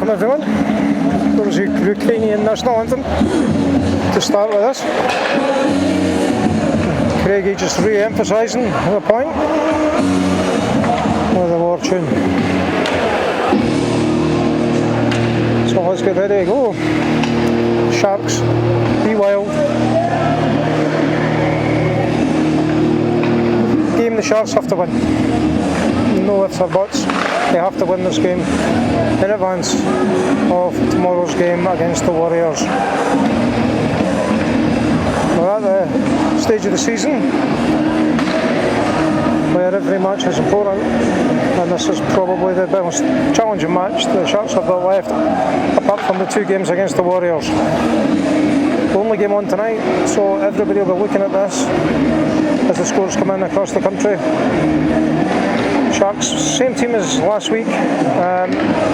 welcome everyone. There was a Ukrainian national anthem to start with us. Craigie just re-emphasising the point with the war tune. So let's get ready to go. Sharks, be wild. Game the Sharks have to win. No ifs or buts. They have to win this game in advance of tomorrow's game against the Warriors. We're at the stage of the season where every match is important, and this is probably the most challenging match the Sharks have got left, apart from the 2 games against the Warriors. The only game on tonight, so everybody will be looking at this as the scores come in across the country. Sharks, same team as last week,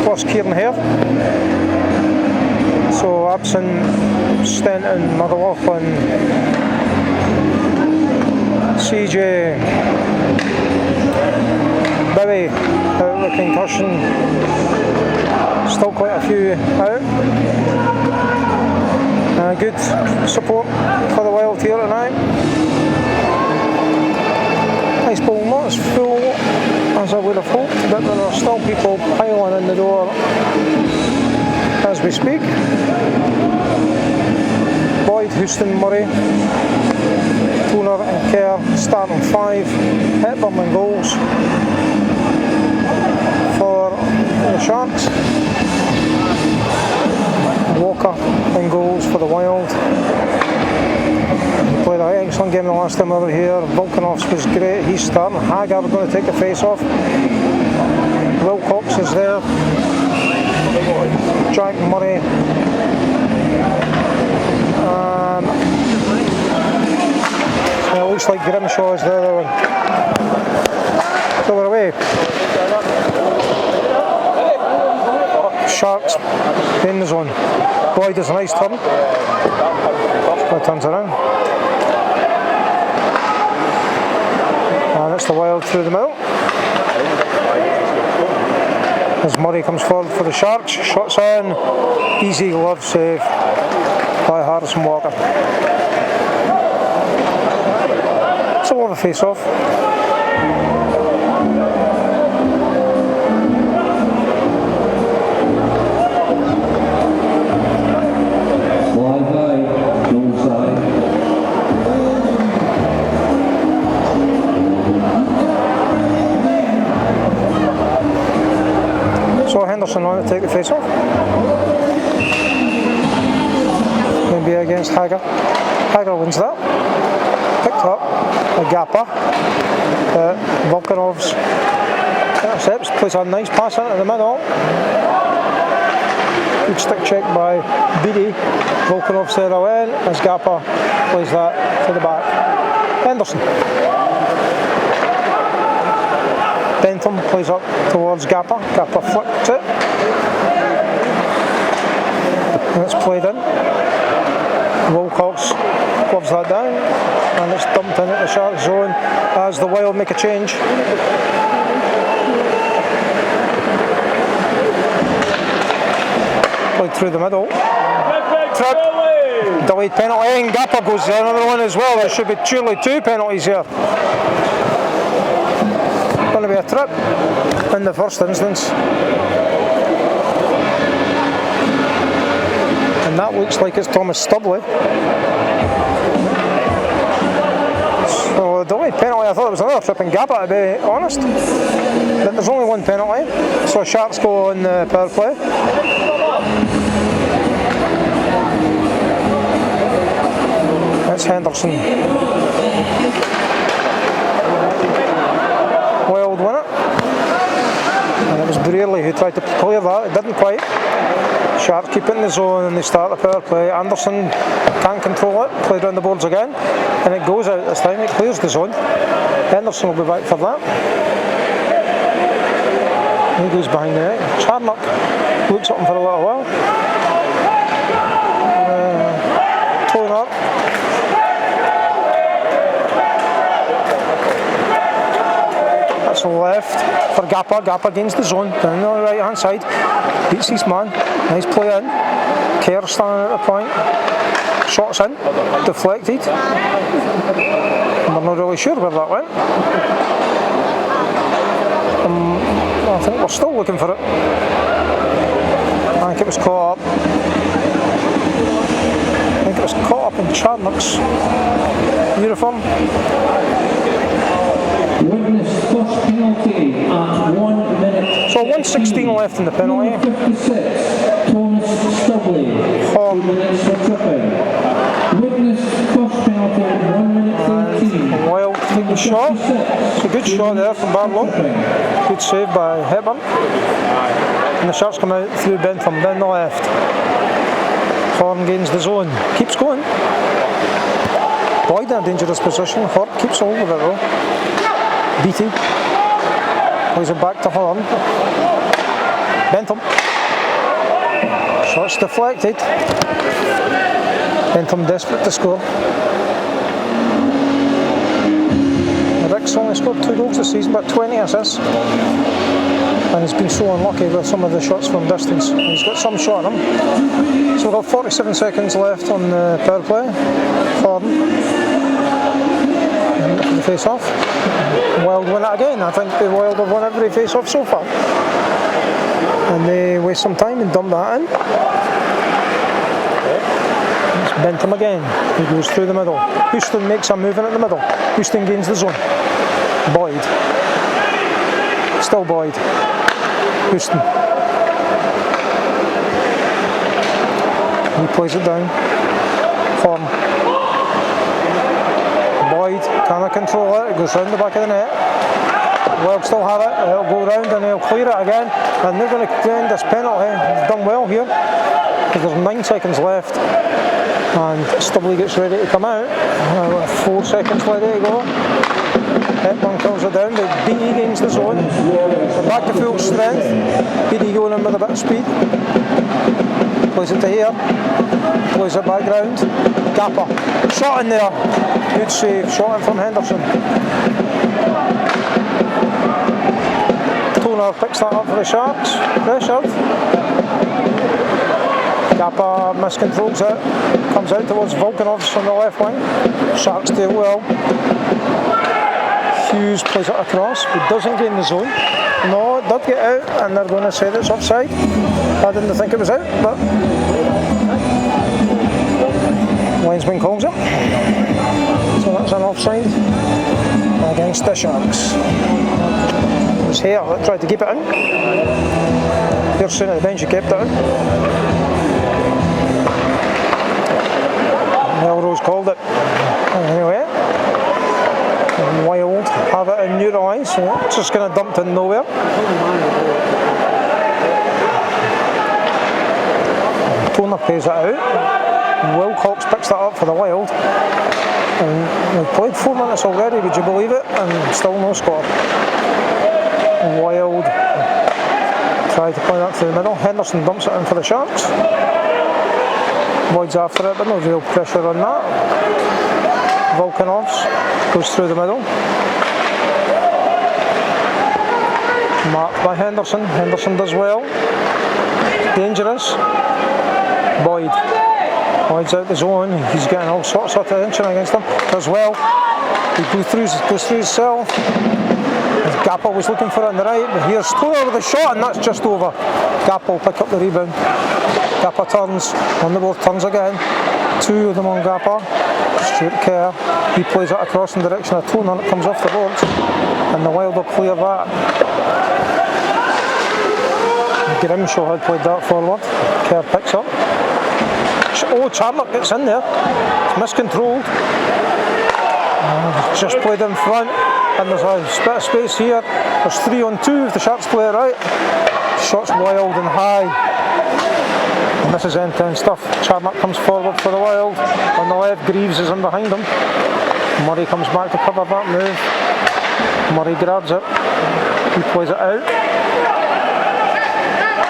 plus Kieran Hare. So absent Stenton, Motherloughlin, CJ, Bowie out with concussion. Still quite a few out. Good support for the Wild here tonight. Nice ball, not as full as I would have hoped, but there are still people piling in the door as we speak. Boyd, Houston, Murray, Toner and Kerr starting 5. Hepburn and goals for the Sharks. Walker and goals for the Wild. Played an excellent game the last time over here. Volkanovs was great, he's starting. Haggard going to take the face off. Wilcox is there. Jack Murray. It looks like Grimshaw is the other one. So we're away. Sharks in the zone. Boyd does a nice turn. Turns around. And it's the Wild through the middle. As Murray comes forward for the Sharks. Shots in. Easy glove save by Harrison Walker. So we'll have a face off. So Henderson on to take the face off. Maybe against Hager. Hager wins that. Picked up Agapa. Volkanovs intercepts, plays a nice pass into the middle. Good stick check by Beattie. Volkanovs there away as Gapa plays that to the back. Henderson. Bentham plays up towards Gapa. Gapa flicked it. And it's played in. Wilcox gloves that down. And it's dumped in at the Shark zone as the Wild make a change. Played through the middle. Trip. Delayed penalty. And Gapa goes there. Another one as well. There should be surely 2 penalties here. Going to be a trip in the first instance, and that looks like it's Thomas Stubley. So the delayed penalty, I thought it was another trip in Gaba, to be honest, but there's only 1 penalty, so Sharks go on the power play. That's Henderson. Wild win it, and it was Brearley who tried to clear that. It didn't quite. Sharks keep it in the zone and they start the power play. Anderson can't control it, played around the boards again, and it goes out this time. It clears the zone. Henderson will be back for that. He goes behind the net. Charnock looks at him for a little while. Toner. Looks left for Gappa. Gappa gains the zone. Down on the right hand side. Beats his man. Nice play in. Kerr standing at the point. Shots in. Deflected. We're not really sure where that went. I think we're still looking for it. I think it was caught up. I think it was caught up in Charnock's uniform. Widnes first penalty at 1 minute. So 1:16 left in the penalty. 56, Thomas Solway. 2 minutes for tripping. Widnes first penalty at 1 minute 13. Wild take the shot. It's a good shot there from Barlow. Good save by Hepburn. And the Sharks come out through Bentham down the left. Horn gains the zone. Keeps going. Boyd in a dangerous position. Hort keeps hold of it though. Beatty. Plays it back to Horn. Bentham. Shots deflected. Bentham desperate to score. Rick's only scored 2 goals this season, but 20 assists. And he's been so unlucky with some of the shots from distance. He's got some shot on him. So we've got 47 seconds left on the power play. Horn. The face off. Wild win it again. I think the Wild have won every face off so far. And they waste some time and dump that in. It's Bentham again. He goes through the middle. Houston makes a move in at the middle. Houston gains the zone. Boyd. Still Boyd. Houston. He plays it down. Horn. Boyd cannot control it. It goes round the back of the net. Wild still have it. It'll go round and they'll clear it again. And they're going to end this penalty. They've done well here. Because there's 9 seconds left. And Stubley gets ready to come out. 4 seconds ready to go. Hepburn kills it down. The BE gains the zone. They're back to full strength. BE going in with a bit of speed. Plays it to here. Plays it back round. Gappa. Shot in there. Good save. Shot in from Henderson. Toner picks that up for the Sharks. Pressured. Gappa miscontrols it. Comes out towards Volkanovs on the left wing. Sharks do well. Hughes plays it across, but doesn't gain the zone. No, it did get out, and they're going to say that it's offside. I didn't think it was out, but linesman calls it. So that's an offside against the Sharks. It was Hare that tried to keep it in. Pearson at the bench, he kept it in. Melrose called it. Anyway. Wild have it in neutralise, so it's just going to dump in nowhere. Toner pays it out. Wilcox picks that up for the Wild. And we've played 4 minutes already, would you believe it? And still no score. Wild try to play that through the middle. Henderson dumps it in for the Sharks. Boyd's after it, but no real pressure on that. Volkanovs goes through the middle. Marked by Henderson. Henderson does well. Dangerous. Boyd. Boyd's out the zone. He's getting all sorts of attention against him. Does well. He goes through himself. Gappa was looking for it on the right, but here's Toner with a shot, and that's just over. Gappa will pick up the rebound. Gappa turns. On the board turns again. 2 of them on Gappa. Stuart Kerr, he plays it across in the direction of Toner, and it comes off the board, and the Wild will clear that. Grimshaw had played that forward. Kerr picks up. Oh, Charnock gets in there. It's miscontrolled. Just played in front, and there's a bit of space here. There's 3 on 2 if the Sharks play it right. Shots wild and high. And this is end-to-end stuff. Charnock comes forward for the Wild. On the left, Greaves is in behind him. Murray comes back to cover that move. Murray grabs it. He plays it out.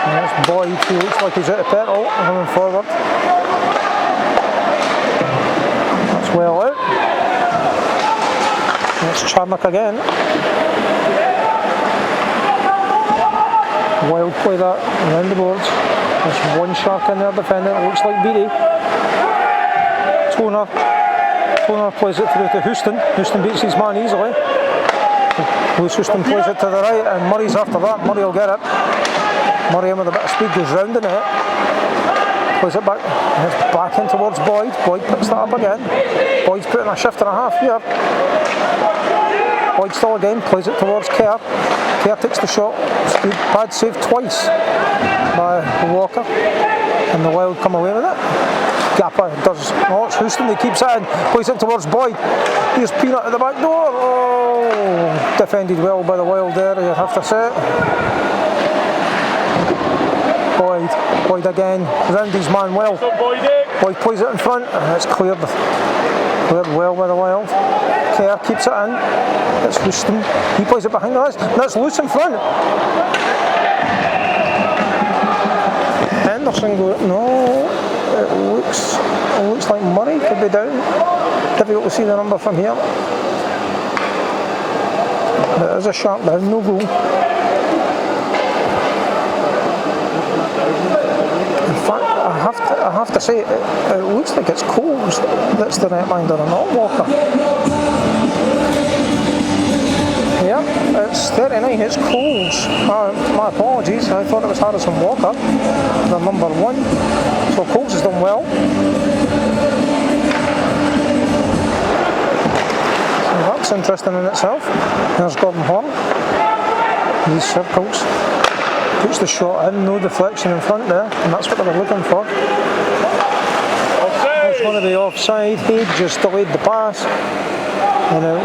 And that's Boyd, who looks like he's out of petrol, coming forward. That's well out. And it's Charnock again. Wild play that around the boards. There's one Shark in there defending. It looks like Beattie. Toner plays it through to Houston. Houston beats his man easily. Lewis Houston plays it to the right, and Murray's after that. Murray will get it. Murray with a bit of speed goes round the net. Plays it back. It's back in towards Boyd. Boyd picks that up again. Boyd's putting a shift and a half here. Boyd still again, plays it towards Kerr. Kerr takes the shot. Speed pad saved twice by Walker. And the Wild come away with it. Gappa does. Oh, it's Houston, he keeps it in. Plays it towards Boyd. Here's Peanut at the back door. Oh, defended well by the Wild there, you have to say. Boyd again, round his man well. Boyd plays it in front, and it's cleared well by the Wild. Kerr keeps it in. It's Houston. He plays it behind the list. That's loose in front. Henderson goes. No, it looks like Murray could be down. Difficult to see the number from here. There is a Shark down, no goal. In fact, I have to say, it looks like it's Coles that's the netminder and not Walker. Yeah, it's 39, it's Coles. My apologies, I thought it was Harrison Walker, the number 1. So Coles has done well. So that's interesting in itself. There's Gordon Horn. These circles. Puts the shot in, no deflection in front there, and that's what they were looking for. It's going to be offside. He just delayed the pass, and it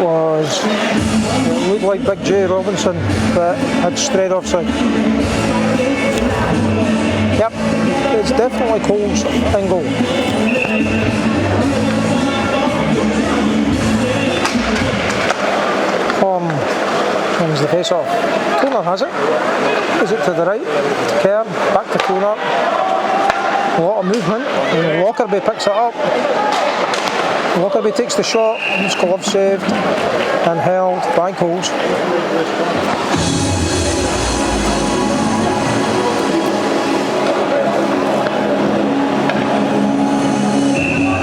looked like Big J Robinson that had straight offside. Yep, it's definitely Coles in goal. Wins the face off. Toner has it. Is it to the right? To Kerr, back to Toner. A lot of movement. And Lockerbie picks it up. Lockerbie takes the shot. It's glove saved and held by Coles.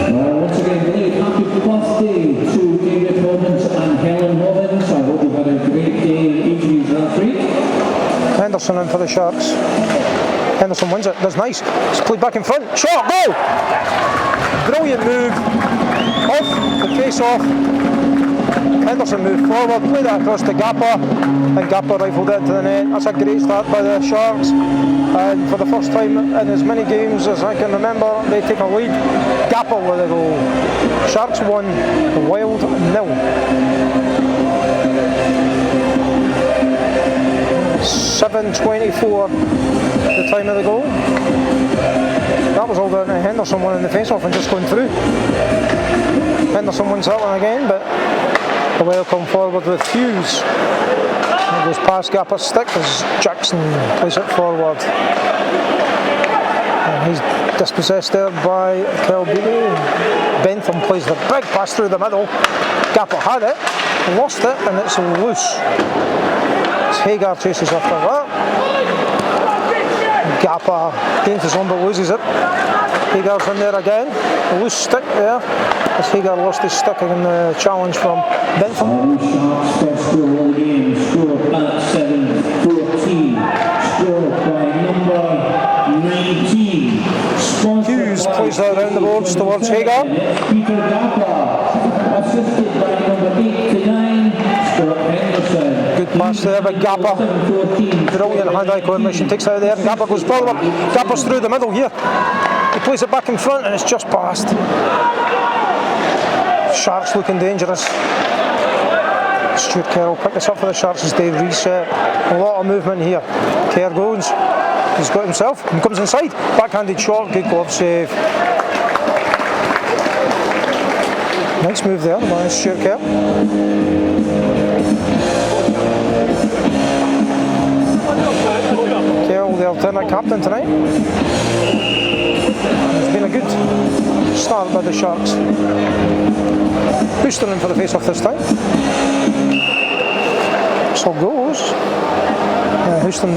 Once again, Blake, happy birthday to David Robbins and Helen Robbins. I hope you've had a great day each last week. Henderson in for the Sharks. Henderson wins it. That's nice. It's played back in front. Shot, goal! Brilliant move. Off, the face off. Henderson moved forward, played that across to Gappa, and Gappa rifled it to the net. That's a great start by the Sharks. And for the first time in as many games as I can remember, they take a lead. Gappa with a goal. Sharks 1, the Wild 0. 7:24 the time of the goal. That was all down to Henderson winning the face-off and just going through. Henderson wins that one again, but the Wild come forward with Hughes. It goes past Gappa's stick as Jackson plays it forward. And he's dispossessed there by Kelby. Bentham plays the big pass through the middle. Gappa had it, lost it, and it's loose. Hagar chases after that. Gappa gains his own but loses it. Hagar's in there again. A loose stick there. As Hagar lost his stick in the challenge from Bentham. Sharks first score of the game, scored at 7-14. Scored by number 19. Hughes plays that around the boards towards Hagar. Peter Gappa, assisted by number 8 to 9, Stuart Henderson. Good pass there by Gappa. Brilliant hand-eye coordination. Takes it out there. Gappa goes forward. Gappa's through the middle here. He plays it back in front and it's just past. Sharks looking dangerous. Stuart Carroll picked this up for the Sharks as they reset. A lot of movement here. Kerr goes. He's got himself and comes inside. Backhanded shot. Good glove save. Nice move there by Stuart Kerr. Kerr, the alternate captain tonight. It's been a good start by the Sharks. Houston in for the face-off this time. So goes Houston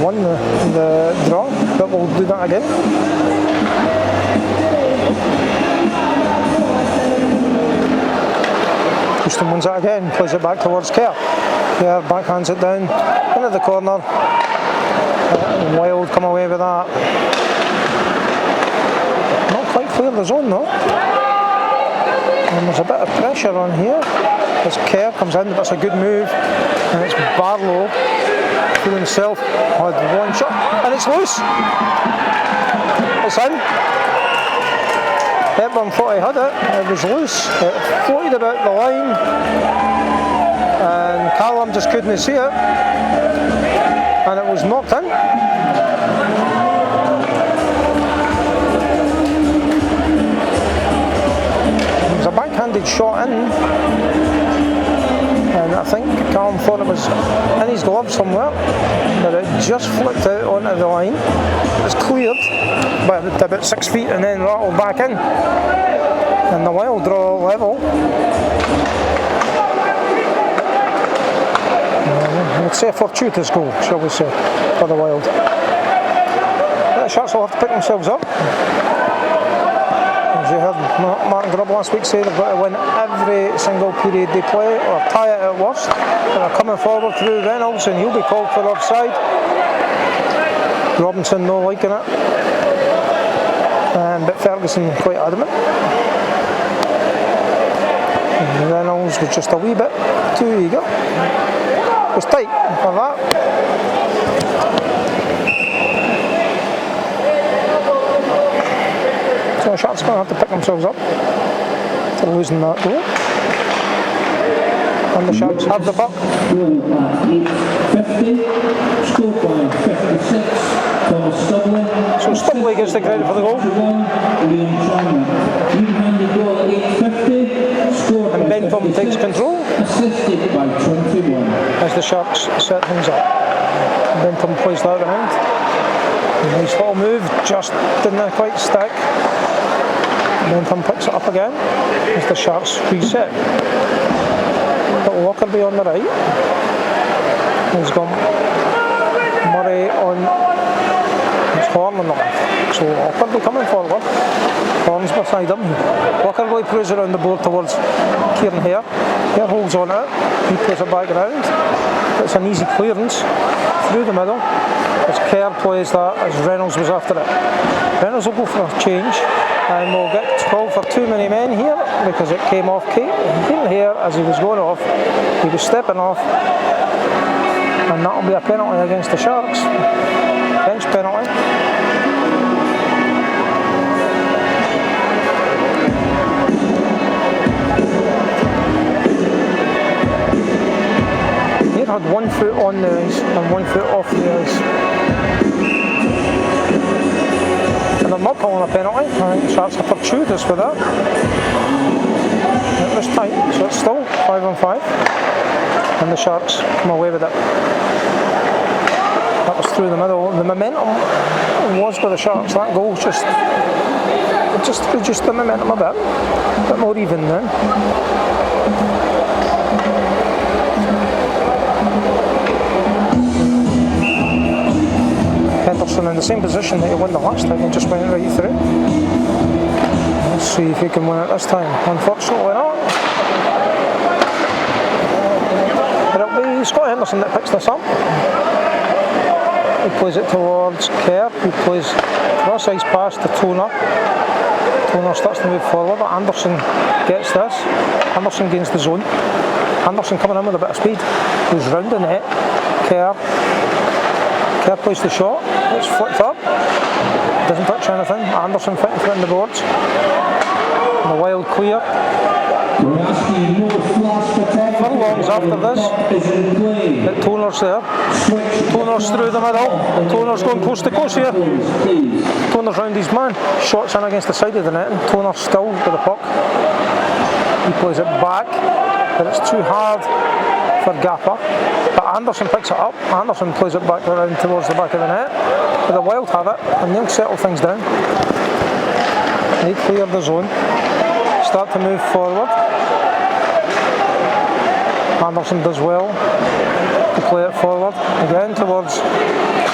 won the draw, but we'll do that again. Houston wins it again, plays it back towards Kerr. Kerr backhands it down into the corner. Wild come away with that. Not quite clear the zone though. And there's a bit of pressure on here as Kerr comes in, that's a good move. And it's Barlow through himself. Had one shot and it's loose. It's in. Hepburn thought he had it, it was loose. It floated about the line and Callum just couldn't see it. And it was knocked in. It was a backhanded shot in, and I think Callum thought it was in his glove somewhere, but it just flicked out onto the line. It was cleared by about 6 feet and then rattled back in, and the Wild draw level. I'd say a fortuitous goal, shall we say, for the Wild. The Sharks will have to pick themselves up. As you heard Martin Grubb last week say, they've got to win every single period they play, or tie it at worst. They're coming forward through Reynolds, and he'll be called for offside. Robinson no liking it, but Ferguson quite adamant. And Reynolds was just a wee bit too eager. It was tight for that. So the Sharks are going to have to pick themselves up for losing that goal. And the Sharks have the buck. 50, scored by 56, Thomas Solway. So Solway gets the credit for the goal. And Bentham takes control. Assisted by 21. As the Sharks set things up. Bentham plays that around. Nice little move, just didn't quite stick. Bentham picks it up again as the Sharks reset. Got Lockerbie on the right. He's got Murray on his Horn on the left. So Lockerbie coming forward. Horn's beside him. Lockerbie plays around the board towards Kieran Hare. Hare holds on it. He plays it back around. It's an easy clearance through the middle. As Kerr plays that as Reynolds was after it. Reynolds will go for a change. And we'll get called for too many men here because it came off Kieran Hare as he was going off. He was stepping off, and that'll be a penalty against the Sharks. Bench penalty. Hare had 1 foot on the ice and 1 foot off the ice. And I'm not calling a penalty. I think Sharks are fortuitous with that. It was tight, so it's still 5-on-5. And the Sharks come away with it. That was through the middle. The momentum was with the Sharks. That goal just reduced the momentum a bit more even now. Henderson in the same position that he won the last time, he just went right through. Let's see if he can win it this time. Unfortunately not. But it'll be Scott Henderson that picks this up. He plays it towards Kerr, he plays cross-ice pass to Toner. Toner starts to move forward, but Anderson gets this. Anderson gains the zone. Anderson coming in with a bit of speed. Goes round the net. Kerr plays the shot, it's flicked up, doesn't touch anything. Anderson fighting for in the boards. The Wild clear. Furlongs after this, but Toner's there. Toner's through the middle. Toner's going coast to coast here. Toner's round his man. Shots in against the side of the net, and Toner's still with the puck. He plays it back, but it's too hard for Gapper. But Anderson picks it up. Anderson plays it back around towards the back of the net. But the Wild have it, and they'll settle things down. They clear the zone. Start to move forward. Anderson does well. to play it forward, again towards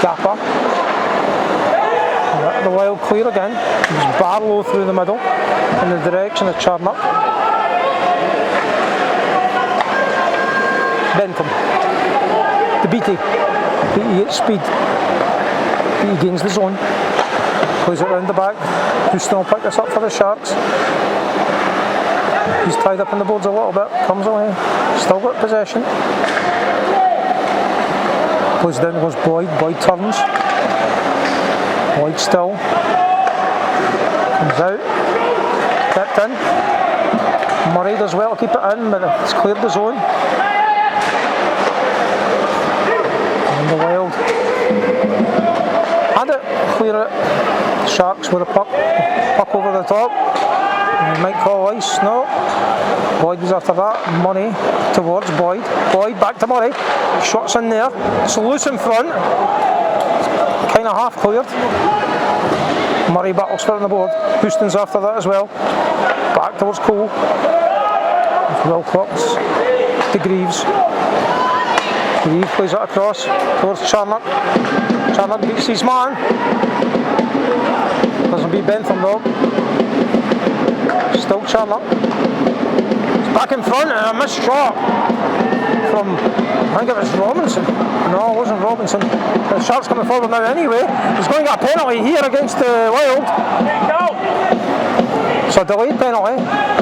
Gapper. The Wild clear again, there's Barlow through the middle, in the direction of Charnock. Bentham, the Beatty gets speed, Beatty gains the zone, plays it round the back, Houston will pick this up for the Sharks. He's tied up in the boards a little bit, comes away, still got possession. Plays down towards Boyd, Boyd turns. Boyd still. Comes out. Tipped in. Murray does well to keep it in, but it's cleared the zone. And the Wild had it, clear it. Sharks with a puck over the top. He might call ice, no. Boyd was after that. Murray towards Boyd. Boyd back to Murray. Shots in there. It's loose in front. Kind of half cleared. Murray battles for it on the board. Houston's after that as well. Back towards Cole. Wilcox to Greaves. Greaves plays it across towards Charnock. Charnock beats his man. Doesn't beat Bentham though. Still Charnock. It's back in front and a missed shot from, I think it was Robinson. No, it wasn't Robinson. The Sharks coming forward now anyway. He's going to get a penalty here against the Wild. It's a delayed penalty.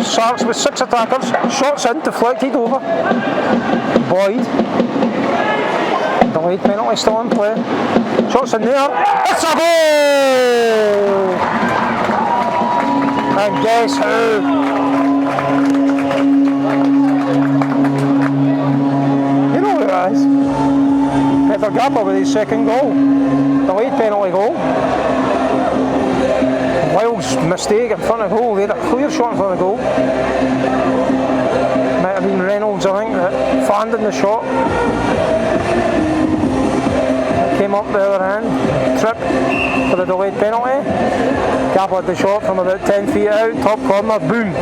Sharks with 6 attackers. Shots in, deflected over. Boyd. Delayed penalty still in play. Shots in there. It's a goal! And guess who? You know who it is? Peter Gapper with his second goal. The late penalty goal. Wild's mistake in front of goal. They had a clear shot in front of goal. Might have been Reynolds, I think, that fanned in the shot. Came up the other end, trip for the delayed penalty. Gapper had the shot from about 10 feet out, top corner, boom.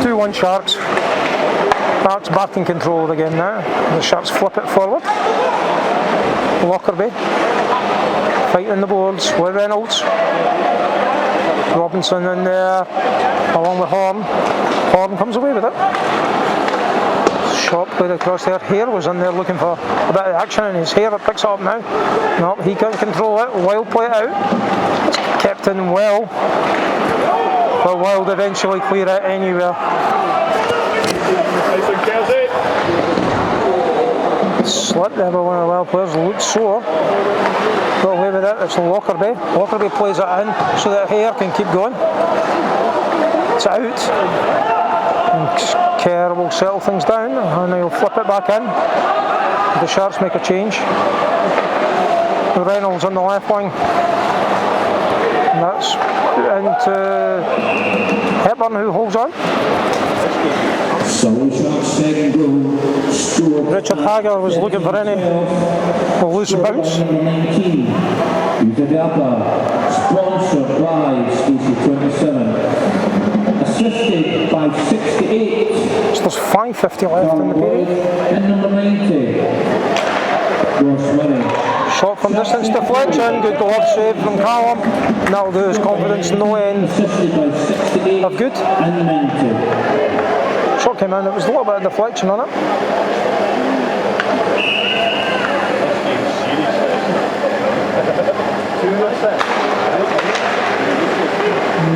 2-1 Sharks. Sharks back in control of the game now. The Sharks flip it forward. Lockerbie fighting the boards with Reynolds. Robinson in there along with Horn. Horn comes away with it. Shot played across there. Hare was in there looking for a bit of action in his hair. It picks it up now. No, he can't control it. Wild play it out. It's kept in well. But Wild eventually clear it anywhere. Slip there by one of the Wild players. Looked sore. Got away with it. It's Lockerbie. Lockerbie plays it in so that Hare can keep going. It's out. And Kerr will settle things down and he'll flip it back in. The Sharks make a change. Reynolds on the left wing. And that's into Hepburn who holds on. Richard Hager was looking for any loose bounce. Sponsored by Stacey 27. Assisted by 68. So there's 5:50 left in the period. And number 90. Ross Murray. Shot from distance deflection, good glove save from Callum. That'll do his confidence no end Assisted by 68 of good. and 90. Shot came in, it was a little bit of deflection on it.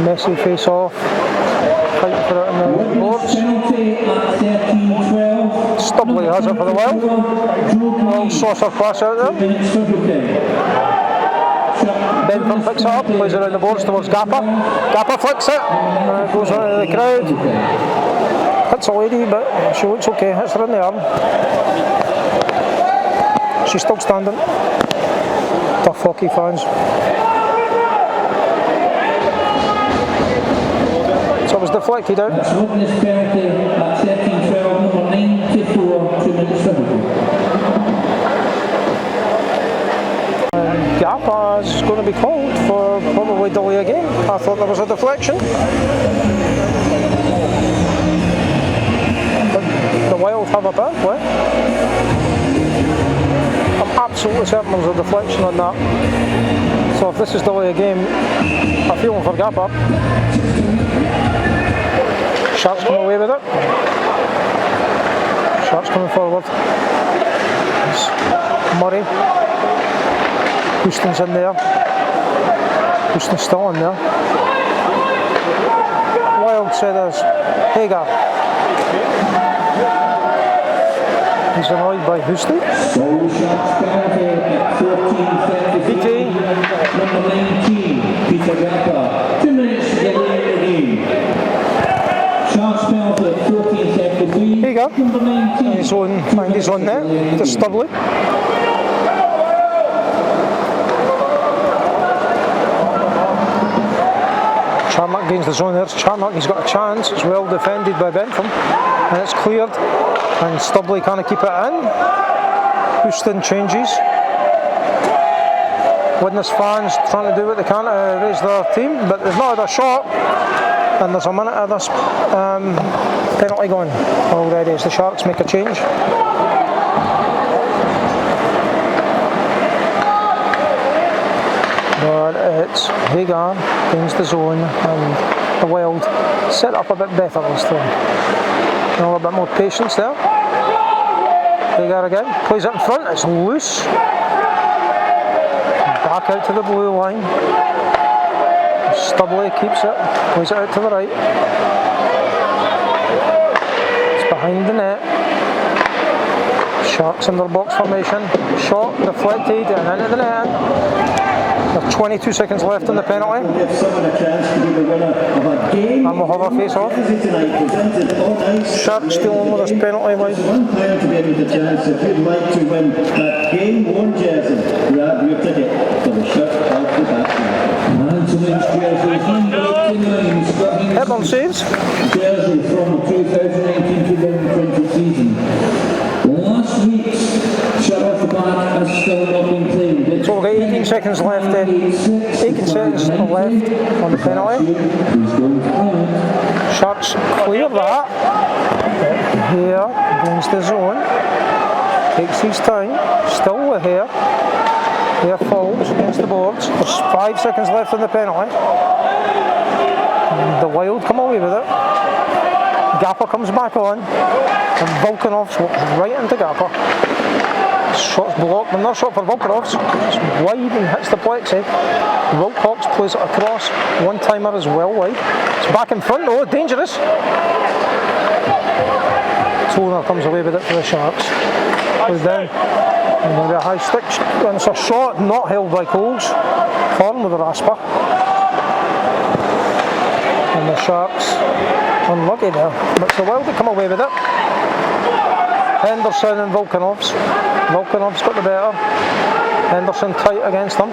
Messy face off. Fight for it in the boards. Stubley has it for the Wild. Little saucer pass out there. Bentham picks it up, plays it around the boards towards Gapper. Gapper flicks it, goes on into the crowd. Hits a lady, but she looks okay, hits her in the arm. She's still standing. Tough hockey fans. So it was deflected out. That's Widnes penalty at 13-12, number 94, 2 minutes 50. Gapper is going to be called for probably delay a game. I thought there was a deflection. But the Wild have a bad play. absolutely certain there was a deflection on that. So if this is delay a game, I feel for Gapper. Sharks come away with it. Sharks coming forward. It's Murray. Houston's in there. Houston's still in there. Wild said as Hagar. He's annoyed by Houston. BT. Number 19, Peter Gapper. 2 minutes to get in the game. Sharks penalty, 14-73. Here you go. Number 19. He's on there to Studley. Charnock gains the zone there. Charnock, he's got a chance. It's well defended by Bentham. And it's cleared. And Studley can't keep it in. Houston changes. Widnes fans trying to do what they can to raise their team, but there's not had a shot. And there's a minute of this penalty going already as the Sharks make a change. But it's Hagar gains the zone and the Wild set up a bit better this time. A little bit more patience there. Hagar again, plays it in front, it's loose. Back out to the blue line. Studley keeps it, plays it out to the right. It's behind the net. Sharks in their box formation. Shot deflected and into the net. There's 22 seconds left in the penalty. And we'll have a face-off. Sharks dealing with this penalty. One player to be able to chance if you'd like to win that game-worn jersey. Grab your ticket for the shirt off the back. Hepburn saves. Jersey from the 2019-2020 season. Last week's shut off the back has still not been claimed. So we've got 18 seconds left. 18 seconds left on the penalty. Sharks clear that. Here against the zone. Takes his time. Still with here. Here falls against the boards. There's 5 seconds left in the penalty. And the Wild come away with it. Gapper comes back on. And Volkanov swaps right into Gapper. Shot's blocked. Another shot for Volkanov. It's wide and hits the plexi. Wilcox plays it across. One timer is well wide. It's back in front. Oh, dangerous. Toner comes away with it for the Sharks. Goes down. And there'll be a high stick. And it's a shot not held by Coles. Horn with a rasper. And the Sharks unlucky there. But it's the Wild that come away with it. Henderson and Volkanov's. Volkanov's got the better. Henderson tight against them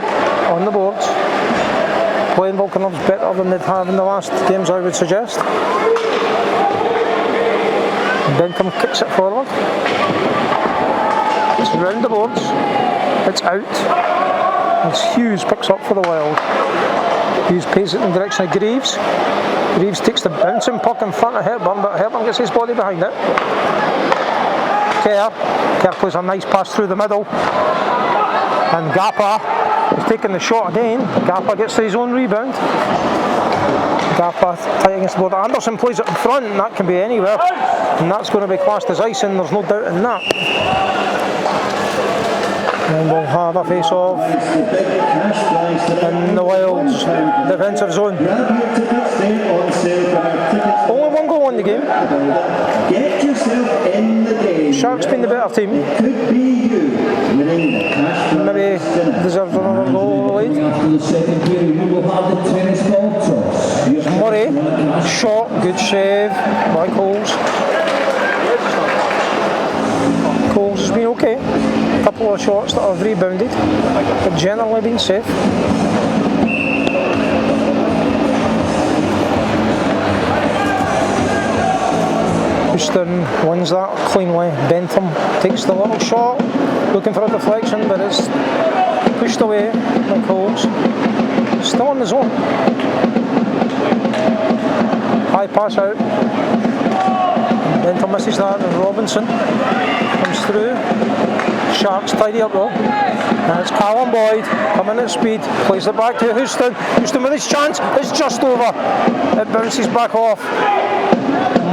on the boards. Playing Volkanov's better than they'd have in the last games, I would suggest. Bentham kicks it forward. It's round the boards. It's out. It's Hughes picks up for the Wild. Hughes pays it in the direction of Greaves. Greaves takes the bouncing puck in front of Hepburn, but Hepburn gets his body behind it. Kerr plays a nice pass through the middle. And Gapper is taking the shot again. Gapper gets his own rebound. Gapper tight against the board. Anderson plays it in front, and that can be anywhere. And that's going to be classed as icing, there's no doubt in that. And we'll have a face-off in the Wild's defensive zone. Only one goal in the game. Get yourself in the game. Sharks been the better team. It could be you winning the cash prize. Maybe deserved another goal lead. After the second period, we will have the tennis ball toss. Murray, shot, good save by Coles. Coles has been okay. A couple of shots that have rebounded, but generally been safe. Houston wins that cleanly. Bentham takes the little shot, looking for a deflection, but it's pushed away by Coles. Still in the zone. High pass out. Bentham misses that, and Robinson comes through. Sharks tidy up though. And it's Callum Boyd coming at speed, plays it back to Houston. Houston with his chance, it's just over. It bounces back off.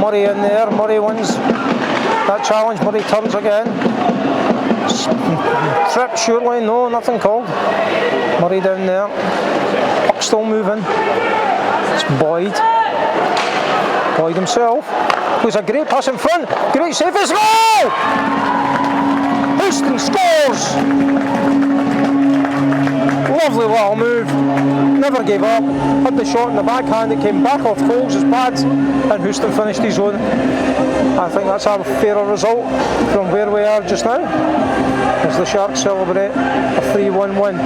Murray in there, Murray wins that challenge, Murray turns again. Trip surely, no, nothing called. Murray down there. Puck still moving. It's Boyd. Boyd himself. Plays a great pass in front. Great save as well! Houston scores! Lovely little move. Never gave up. Had the shot in the backhand. It came back off Coles' pads and Houston finished his own. I think that's a fairer result from where we are just now as the Sharks celebrate a 3-1 win.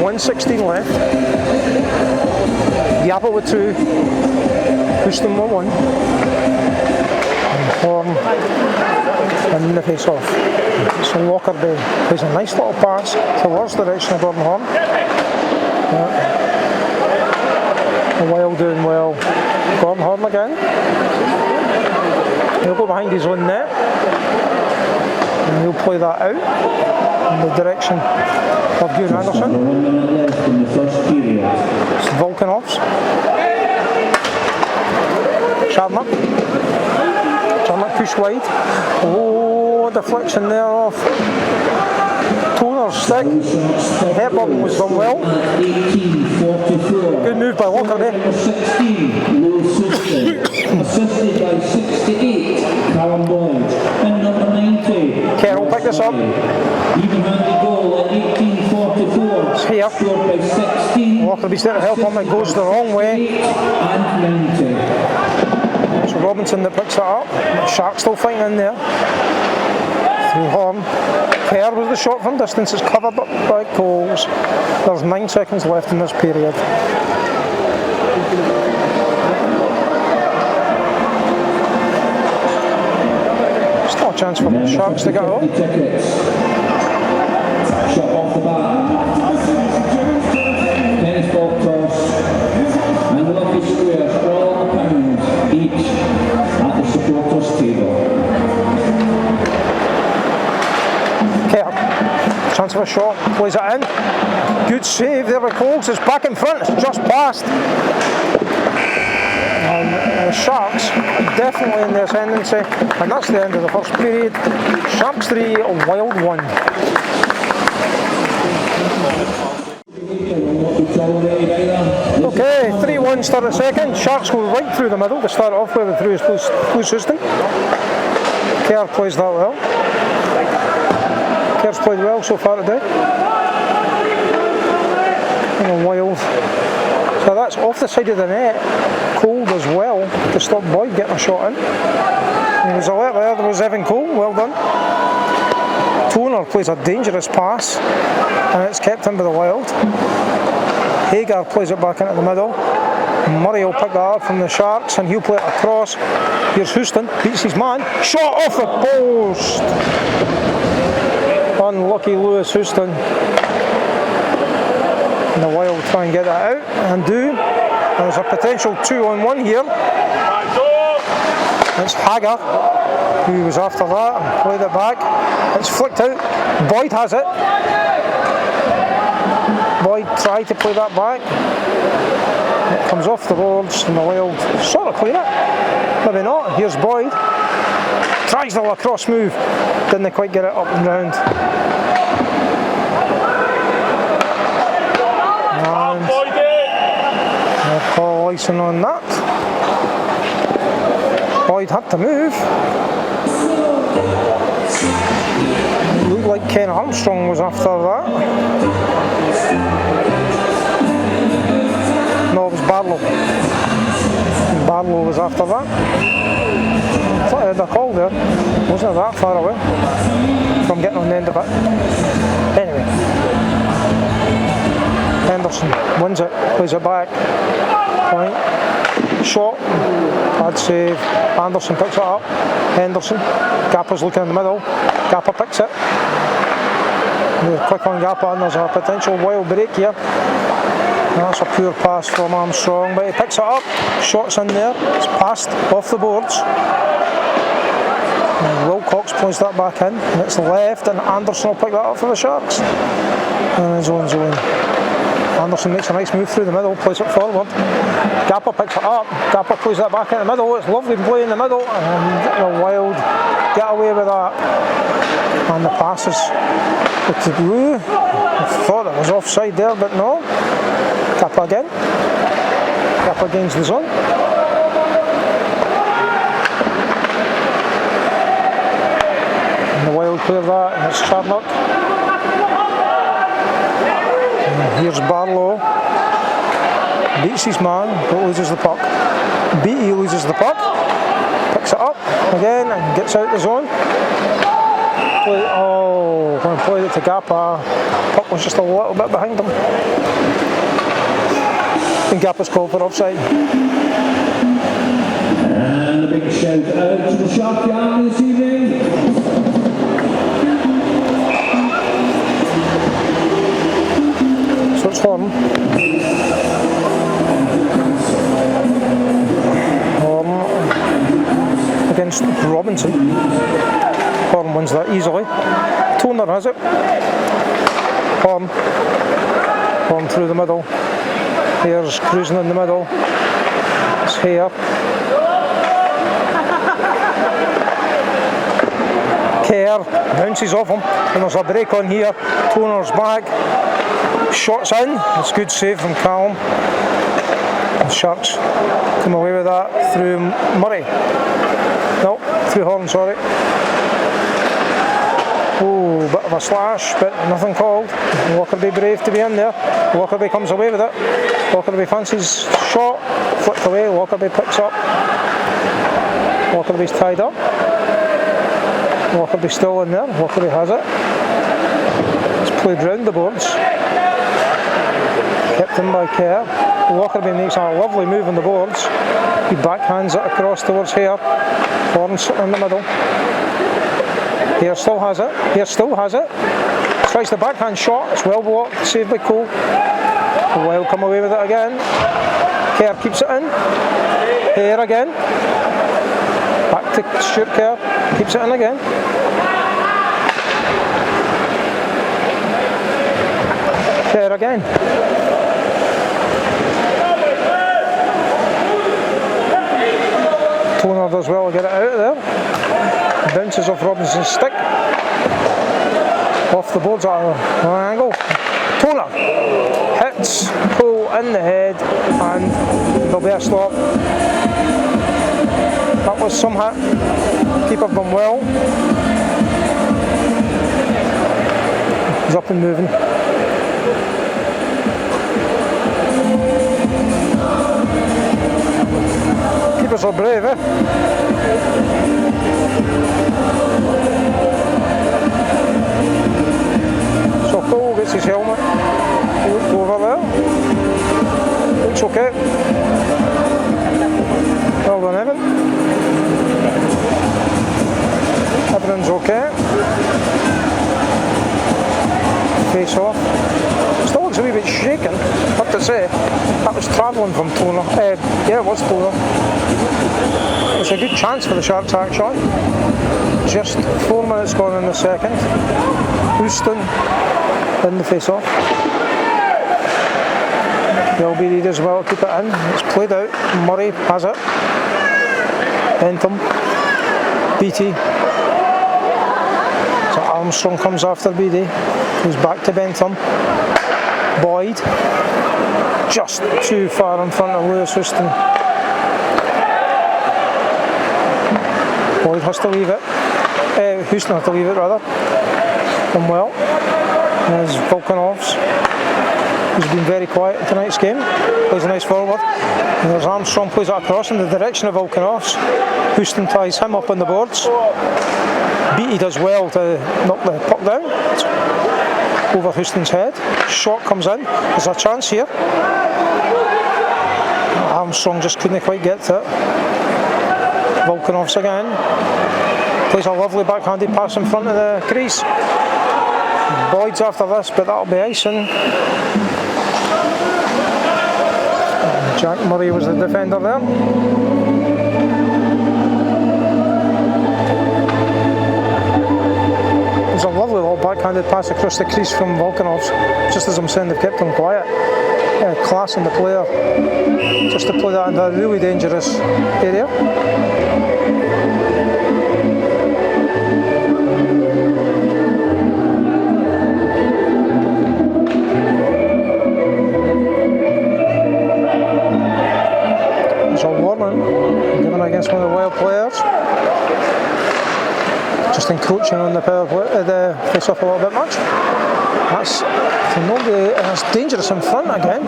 1:16 left. Yappa with 2. Houston with 1. And Horn in the face-off. So Walker Day plays a nice little pass towards the direction of Gordon Horn. Yeah. The Wild doing well. Gordon Horn again. He'll go behind his own net. And he'll play that out in the direction of Bjorn Anderson. It's Volkanovs. Charnock push wide. Oh, deflection there off Toner's stick. Headbutt was done well. Good move by Walker there. Assisted by 68, Callum Boyd. And number 90. Carroll picked this up. Even-handed goal at 18:44. It's here. Scored by 16. Walker be there to help him. It goes the wrong way. And 90. It's Robinson that picks it up. Shark still fighting in there. Through Horn. Kerr with the shot from distance. It's covered up by Coles. There's 9 seconds left in this period. Still a chance for the Sharks to get up. Shot off the bat. Tennis ball toss. And lucky squares for all the pounds each at the supporters table. Kerr. Chance of a shot. Plays it in. Good save there by Coles. It's back in front. It's just past. The Sharks definitely in the ascendancy, and that's the end of the first period. Sharks 3, Wild 1. Okay, 3-1 start at second. Sharks go right through the middle to start off with, through his Blues Houston. Kerr plays that well. Kerr's played well so far today. And Wild. So that's off the side of the net. Cole does well to stop Boyd getting a shot in. He was alert there. There was Evan Cole. Well done. Toner plays a dangerous pass, and it's kept in by the Wild. Hagar plays it back into the middle. Murray will pick that up from the Sharks, and he'll play it across. Here's Houston. Beats his man. Shot off the post. Unlucky Lewis Houston. And the Wild try and get that out, and do. There's a potential 2-on-1 here. It's Hagar who was after that and played it back. It's flicked out. Boyd has it. Boyd tried to play that back. It comes off the boards and the Wild sort of clear it. Maybe not. Here's Boyd. Tries the lacrosse move. Didn't quite get it up and round. Call icing on that. Boyd had to move. It looked like Ken Armstrong was after that. No, it was Barlow. Barlow was after that. I thought I had a call there. Wasn't that far away from getting on the end of it. Anyway. Henderson wins it, plays it back. Point. Shot. Bad save. Anderson picks it up. Henderson. Gappa's looking in the middle. Gappa picks it. They're quick on Gappa, and there's a potential Wild break here. That's a poor pass from Armstrong, but he picks it up. Shots in there. It's passed off the boards. And Wilcox plays that back in, and it's left, and Anderson will pick that up for the Sharks. And zone. Anderson makes a nice move through the middle, plays it forward. Gapper picks it up. Gapper plays that back in the middle. It's lovely play in the middle, and the Wild get away with that. And the passes to Blue. I thought it was offside there, but no. Gapper again. Gapper gains the zone. And the Wild clear that, and it's Charnock. Here's Barlow, beats his man, but loses the puck. Beattie loses the puck, picks it up again and gets out the zone. When he played it to Gappa, puck was just a little bit behind him. And Gappa's called for offside. And a big shout out to the Shark Yard this evening. So it's Horn. Against Robinson. Horn wins that easily. Toner has it. Horn through the middle. Here's cruising in the middle. It's here. Kerr bounces off him, and there's a break on here. Toner's back. Shots in. It's a good save from Callum. The Sharks come away with that through Murray. No, through Horn, sorry. Oh, bit of a slash, but nothing called. Lockerbie brave to be in there. Lockerbie comes away with it. Lockerbie fancies shot, flicked away. Lockerbie picks up. Lockerbie's tied up. Lockerbie still in there. Lockerbie has it. It's played round the boards. Kept in by Kerr. Lockerbie makes a lovely move on the boards. He backhands it across towards Hare. Horn in the middle. Hare still has it. Hare still has it. Tries the backhand shot. It's well blocked. Saved by Cole. The Wild come away with it again. Kerr keeps it in. Hare again. Back to Stuart Kerr. Keeps it in again. Kerr again. Toner does well to get it out of there. Bounces off Robinson's stick. Off the boards at an angle. Toner hits Cole in the head, and there'll be a stop. That was some hit. Keeper done well. He's up and moving. Keepers are brave, eh? So Cole gets his helmet. Looked over there. Looks okay. Well done, Evan. Everything's okay. Face off. Still looks a wee bit shaken, I have to say. That was travelling from Toner. Yeah, it was Toner. It's a good chance for the Sharks actually. Just 4 minutes gone in the second. Houston in the face off. They'll be needed as well to keep it in. It's played out. Murray has it. Bentham. Beattie. So Armstrong comes after Beattie. Goes back to Bentham. Boyd. Just too far in front of Lewis Houston. Boyd has to leave it. Houston has to leave it rather. And well. There's Volkanovs. He's been very quiet in tonight's game. Plays a nice forward. And there's Armstrong, plays it across in the direction of Volkanovs. Houston ties him up on the boards. Beattie does well to knock the puck down. It's over Houston's head. Shot comes in. There's a chance here. Armstrong just couldn't quite get to it. Volkanovs again. Plays a lovely backhanded pass in front of the crease. Boyd's after this, but that'll be icing. Jack Murray was the defender there. There's a lovely little backhanded pass across the crease from Volkanovs. Just as I'm saying, they've kept him quiet. Class in the player. Just to play that into a really dangerous area. There's a warning given against one of the Wild players. Just encroaching on the power play, the face-off a little bit much. That's for nobody, and it's dangerous in front again.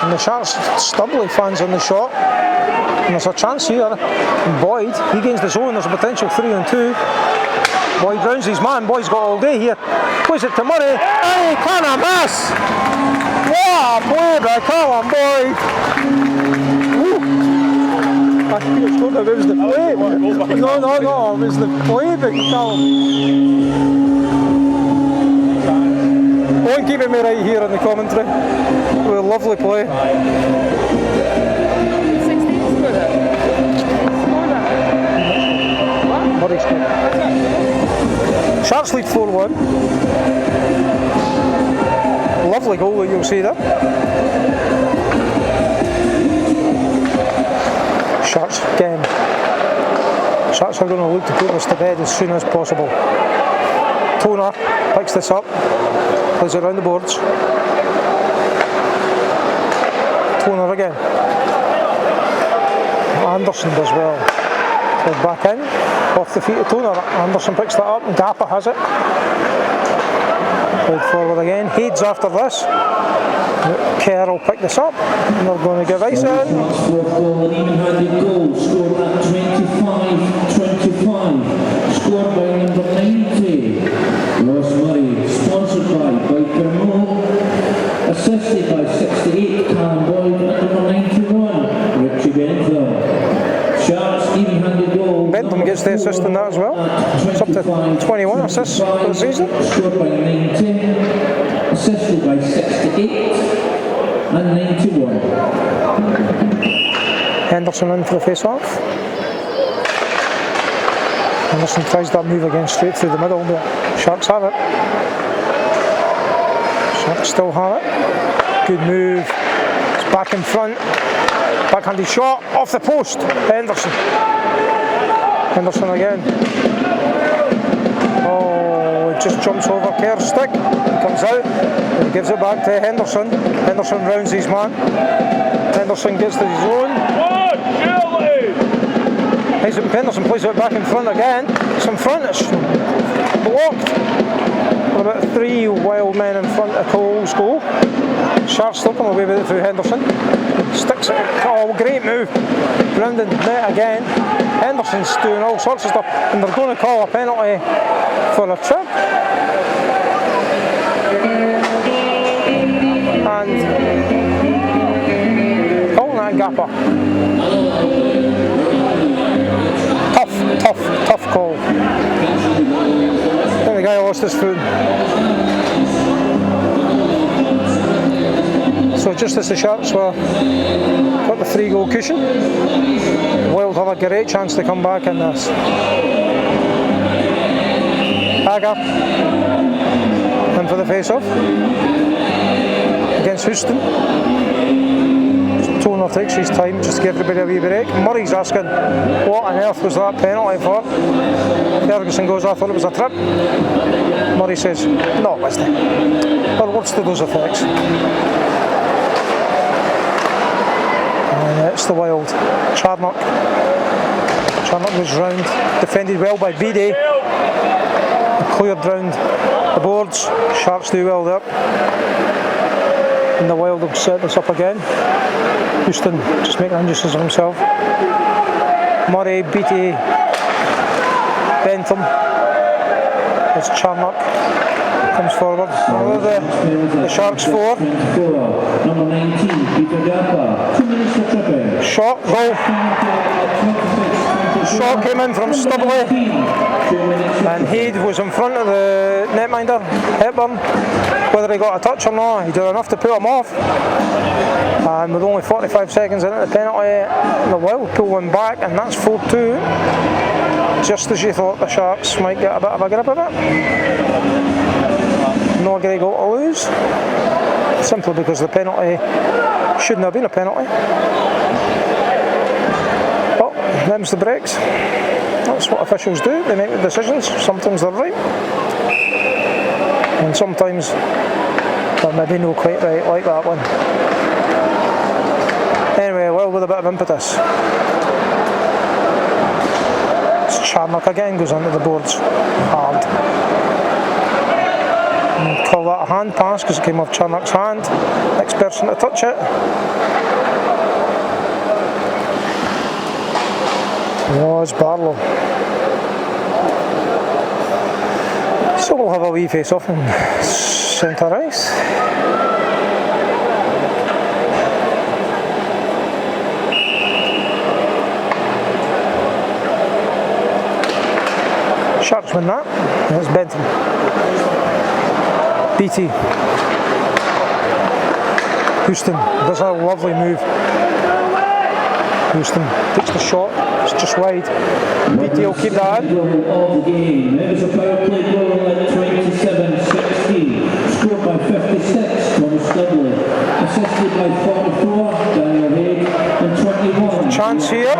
And the Sharks Stubbly fans on the shot. And there's a chance here. And Boyd, he gains the zone. There's a potential 3-on-2. Boyd rounds his man. Boyd's got all day here. Plays it to Murray. Hey, can I miss? What a play by Callum Boyd. I think it's good. It was the play. No, it was the play by Callum. Won't keep me right here in the commentary. With a lovely play. 16 scored it. Murray scored. Sharks lead 4-1. Lovely goal that you'll see there. Sharks again. Sharks are going to look to put this to bed as soon as possible. Toner picks this up, plays it around the boards. Toner again. Anderson does well. Goes back in, off the feet of Toner. Anderson picks that up and Gappa has it. Played forward again. Hayes after this. Kerr will pick this up and they're going to give ice in. Fourth goal, an even-handed goal, scored at 25-25, scored by number 90, Ross Murray, sponsored by Kermode, assisted by 68, Callum Boyd, and number 91, Richie Bentham. Sharks even-handed goal. Bentham gets the assist in that as well. It's up to 21 assists for the season. Scored by 90, assisted by 68 and 91. Henderson in for the face-off. Henderson tries that move again straight through the middle, but Sharks have it. Sharks still have it. Good move. It's back in front. Backhanded shot off the post. Henderson. Henderson again. Oh, it just jumps over Kerr's stick. Comes out and gives it back to Henderson. Henderson rounds his man. Henderson gets to his own. Henderson plays it back in front again. It's in front, it's blocked. About 3 Wild men in front of Cole's goal. Sharks still come away with it through Henderson. Sticks it. Oh, great move. Grounded net again. Henderson's doing all sorts of stuff, and they're going to call a penalty for a trip. And calling that Gappa. Tough call. I think the guy lost his foot. So just as the Sharks were got the 3-goal cushion, Wild have a great chance to come back in this. Hagar in for the face-off against Houston. Toner takes his time just to give everybody a wee break. Murray's asking, what on earth was that penalty for? Ferguson goes, I thought it was a trip. Murray says, no, it wasn't. Or what's to those effects? And it's the Wild. Charnock goes round, defended well by Beattie. Cleared round the boards. Sharks do well there. And the Wild will set this up again. Houston just making injustice of himself. Murray, Beattie, Bentham. It's Charnock. Comes forward. The Sharks 4. Number 19, Peter Gappa. 2 minutes for tripping. Shot, goal. Shot came in from Stubbly. And Hayes was in front of the netminder, Hepburn. Whether he got a touch or not, he did enough to put him off. And with only 45 seconds into the penalty, the Wild pull one back, and that's 4-2. Just as you thought the Sharks might get a bit of a grip of it. No great goal to lose, simply because the penalty shouldn't have been a penalty. But them's the breaks. That's what officials do. They make the decisions. Sometimes they're right, and sometimes they're maybe not quite right, like that one. Anyway, well, with a bit of impetus. Charnock again goes onto the boards hard. And call that a hand pass because it came off Charnock's hand. Next person to touch it was Barlow. So we'll have a wee face off in centre ice. Sharks win that. It's Benton. BT. Houston does a lovely move. Houston takes the shot. It's just wide. BT will keep that in. Of the game. It was a power play goal at 27-16. Scored by 56, Thomas Dudley. Assisted by 44, Daniel Haig. And 21. Chance here.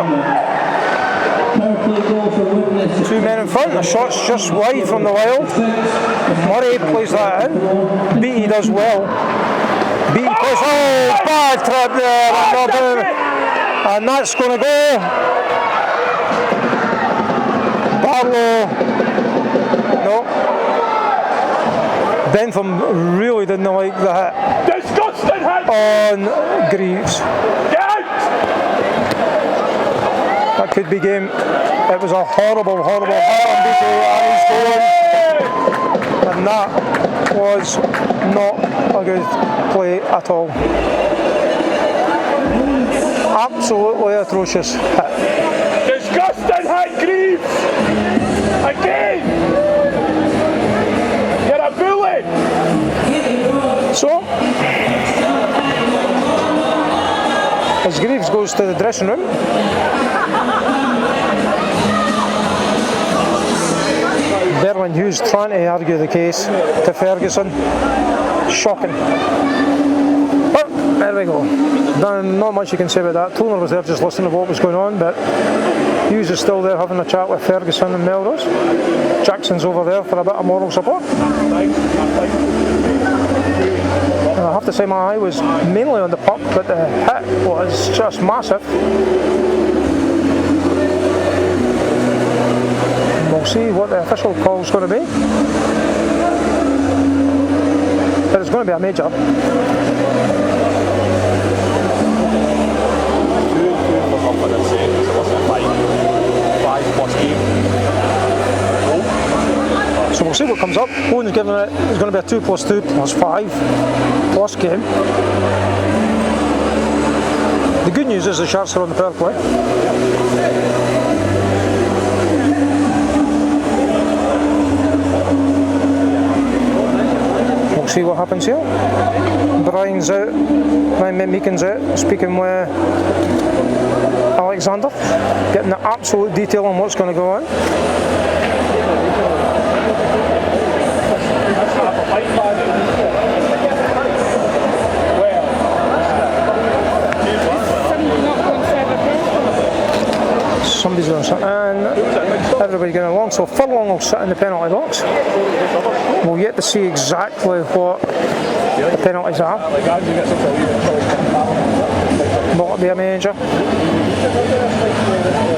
Power play goal for Widnes. Two men in front. The shot's just wide from the Wild. Murray plays that in. BT does well. BT plays. Oh, bad trap there. And that's going to go. Barlow. No. Bentham really didn't like the hit. Disgusting hit! On Greaves. Get out! That could be game. It was a horrible, horrible hit on BT, and he's going. And that was not a good play at all. Absolutely atrocious hit. Disgusting hit, Greaves! Again! You're a bully! So, as Greaves goes to the dressing room, Berlin Hughes trying to argue the case to Ferguson. Shocking. But there we go. Not much you can say about that. Toner was there just listening to what was going on, but Hughes is still there having a chat with Ferguson and Melrose. Jackson's over there for a bit of moral support. And I have to say my eye was mainly on the puck, but the hit was just massive. We'll see what the official call is going to be. But it's going to be a major. So we'll see what comes up. Owen's giving it, it's going to be a 2 + 2 + 5 plus game. The good news is the Sharks are on the power play. We'll see what happens here. Brian's out, Brian Meakin's out, speaking with Alexander, getting the absolute detail on what's going to go on. Somebody's going to sit, and everybody going along. So Furlong will sit in the penalty box. We'll yet to see exactly what the penalties are. Will it be a major?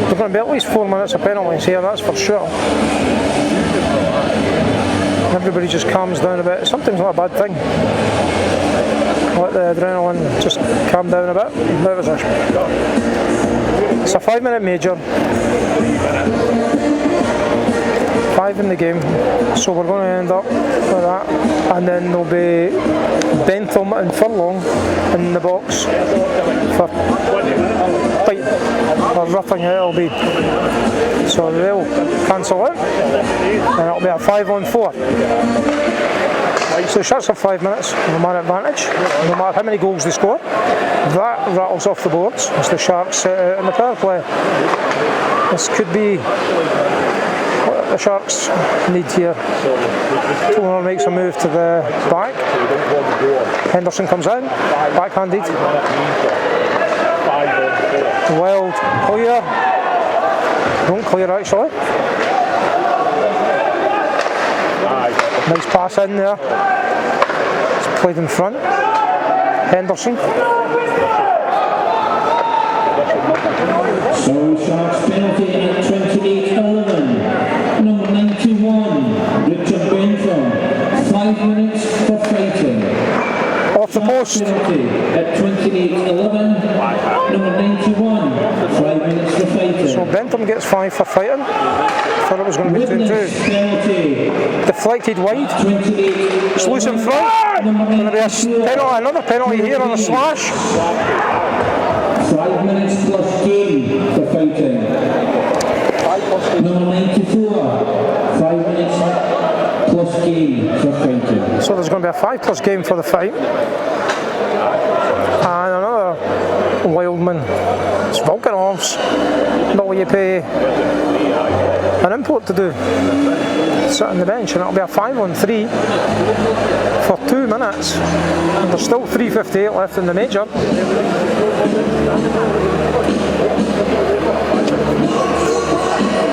There's going to be at least 4 minutes of penalties here, that's for sure. Everybody just calms down a bit. It's sometimes not a bad thing. Let the adrenaline just calm down a bit. It's a 5-minute major. 5 in the game, so we're going to end up with that, and then there'll be Bentham and Furlong in the box for fight or roughing it it'll be. So they'll cancel it, and it'll be a 5-on-4. So the Sharks have 5 minutes, no matter advantage, no matter how many goals they score. That rattles off the boards as the Sharks set out in the power play. This could be what the Sharks need here. Toner makes a move to the back. Henderson comes in, backhanded. Wild clear. Don't clear actually. Nice pass in there. It's played in front. Henderson. So Sharks penalty at 28-11. Number 91, Richard Bentham. 5 minutes for fighting. Off the post. Penalty at 28-11. Number 91, 5 minutes for fighting. So Bentham gets 5 for fighting. Thought it was going to be 2-2. Widnes penalty. Deflected wide. 28. It's loose in front. Going to be a penalty, another penalty here on a slash. 5 minutes plus game for fighting. Number 94, 5 minutes plus game for fighting. So there's going to be a 5+ game for the fight. And another Wildman. It's Volkanov's. Not what you pay an import to do. Sit on the bench, and it'll be a 5-on-3 for 2 minutes. And there's still 3:58 left in the major.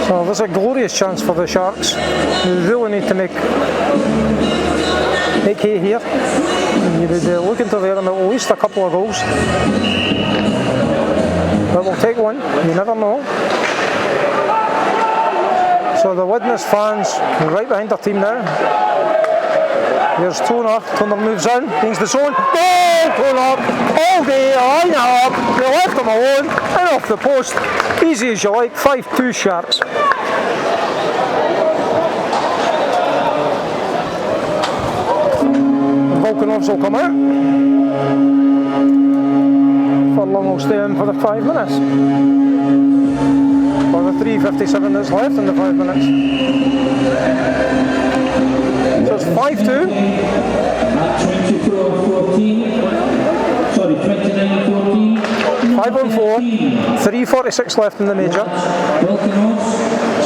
So there's a glorious chance for the Sharks. They really need to make hay here. You would look into there and at least a couple of goals. But we'll take one, you never know. So the Widnes fans right behind their team now. Here's Toner. Toner moves in, gains the zone. Oh, Toner! All day, line up. They left him alone and off the post. Easy as you like. 5-2 Sharks. Volkanovs will come out. Furlong will stay in for the 5 minutes. For the 3:57 that's left in the 5 minutes. So it's 5-2. At 24-14, sorry, 29-14. 5-on-4. 3:46 left in the major.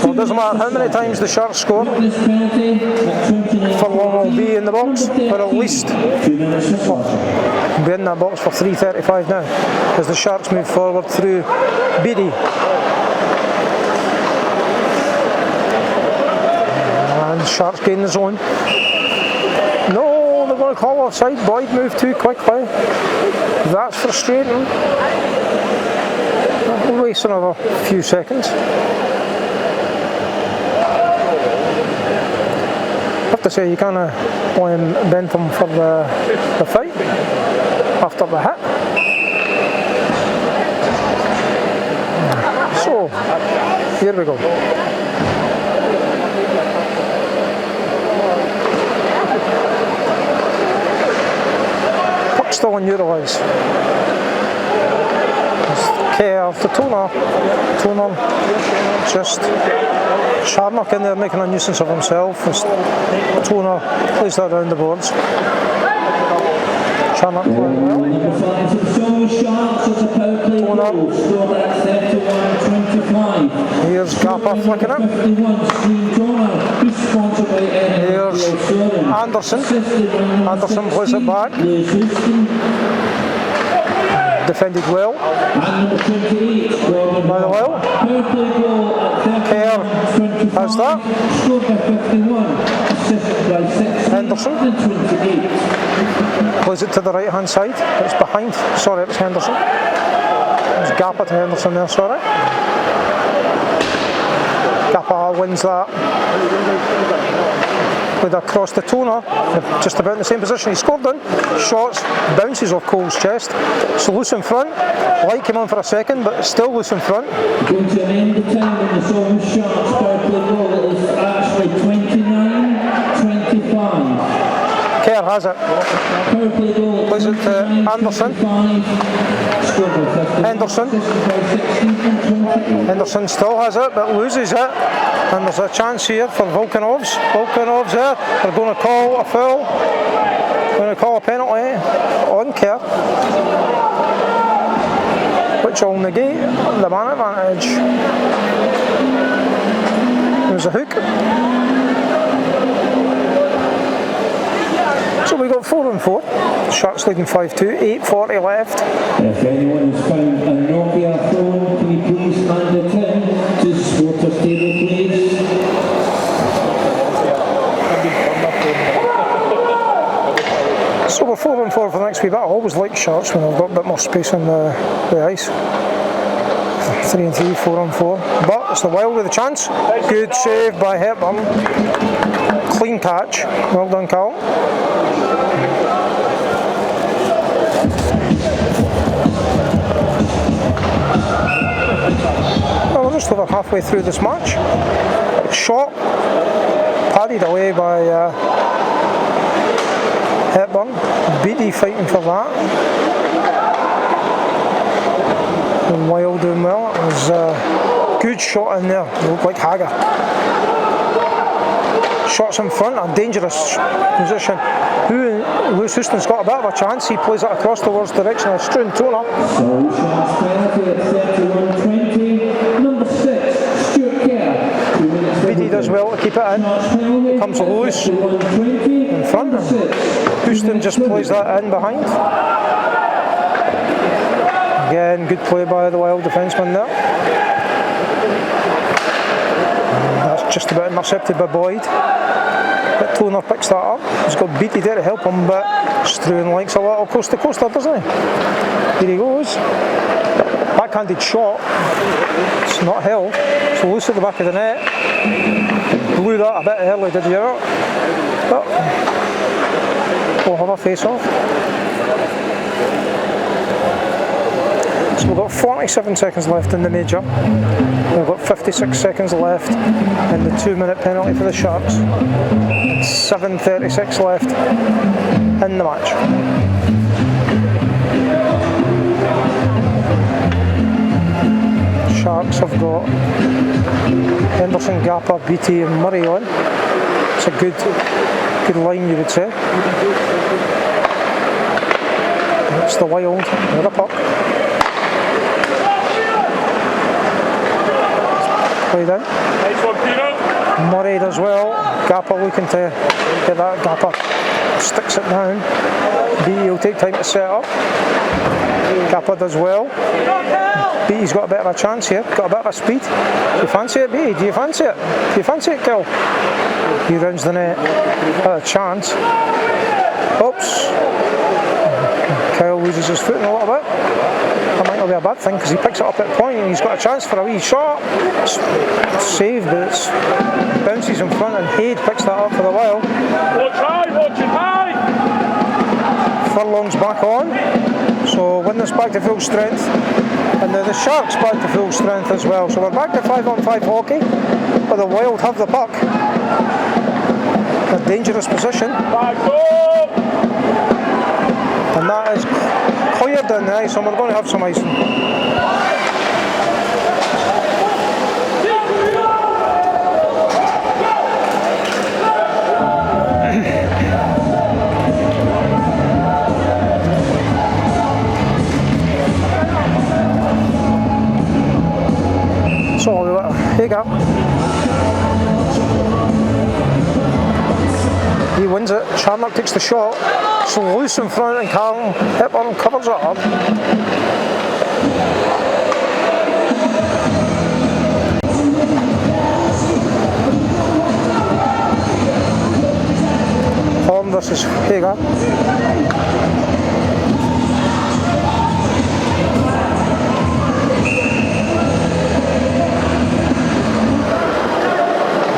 So it doesn't matter how many times the Sharks score. Furlong will be in the box for at least. Be in that box for 3:35 now, as the Sharks move forward through Beatty. And the Sharks gain the zone. No, they're going to call offside. Boyd moved too quickly. That's frustrating. We'll waste another few seconds. I have to say, you can't blame Bentham for the fight after the hit. So, here we go. Puck still unutilized. Care to Toner. Toner just Charnock in there making a nuisance of himself. As Toner plays that around the boards. Charnock playing well. Toner. Here's Gappa flicking it. Here's Anderson. Anderson plays it back. Defended well by the well. Kerr has that. Henderson plays it to the right hand side. It's behind. Sorry, it's Henderson. It's Gappa to Henderson there, sorry. Gappa wins that. With across the Toner, just about in the same position he scored in. Shots, bounces off Cole's chest. So loose in front. Light came on for a second, but still loose in front. Going to an end of time in the Solway Sharks power play goal. It is actually 29-25. Kerr has it. Power play goal. Plays it to Anderson. Scored by Henderson. Henderson still has it, but loses it. And there's a chance here for Volkanovs. Volkanovs there. They're going to call a foul. Going to call a penalty on Kerr, which will negate the man advantage. There's a hook. So we got 4 on 4. Sharks leading 5-2. 8:40 left. If anyone has found a Nokia phone, can you please hand it in to Supporters Table, please? So we're 4 on 4 for the next wee bit. I always like Sharks when they've got a bit more space on the ice. 3 and 3, 4 on 4. But it's the Wild with a chance. Good save by Hepburn. Clean catch. Well done, Carl. Well, we're just over halfway through this match. Shot. Parried away by Hepburn. Beatty fighting for that. And Wild doing well. It was a good shot in there. It looked like Hager. Shots in front, a dangerous position. Lewis Houston's got a bit of a chance. He plays it across the worst direction of Struntona. So Sharks penalty at 31-20. Number 6, Stuart Kerr. 2 minutes. Beatty does well to keep it in. Here comes Lewis in front. Houston just plays that in behind. Again, good play by the Wild defenceman there. That's just about intercepted by Boyd. But Toner picks that up. He's got Beatty there to help him, but Struan likes a little coast to coaster, doesn't he? Here he goes. Backhanded shot. It's not held. So loose at the back of the net. Blew that a bit early, did you? But we'll have a face off. So we've got 47 seconds left in the major. We've got 56 seconds left in the 2-minute penalty for the Sharks. 7:36 left in the match. Sharks have got Henderson, Gappa, Beatty and Murray on. It's a good line, you would say. It's the Wild with a puck. Played in. Nice one, Peter. Murray does well. Gappa looking to get that. Gappa sticks it down. Beatty will take time to set up. Gappa does well. Beatty's got a bit of a chance here. Got a bit of a speed. Do you fancy it, Beatty? Do you fancy it? Do you fancy it, Kill? He rounds the net. Had a chance. Oops. Kyle loses his footing a little bit. That might not be a bad thing because he picks it up at point and he's got a chance for a wee shot. It's saved, but it bounces in front and Haid picks that up for the Wild. Watch it high! Furlong's back on, so Widnes back to full strength, and the Sharks back to full strength as well. So we're back to 5-on-5 hockey, but the Wild have the puck. A dangerous position. Back up! And that is cleared in the ice, and we're going to have some icing. So here you go. He wins it. Charnock takes the shot. So loose in front and Carlton Hepburn covers it up. Horn versus Hager.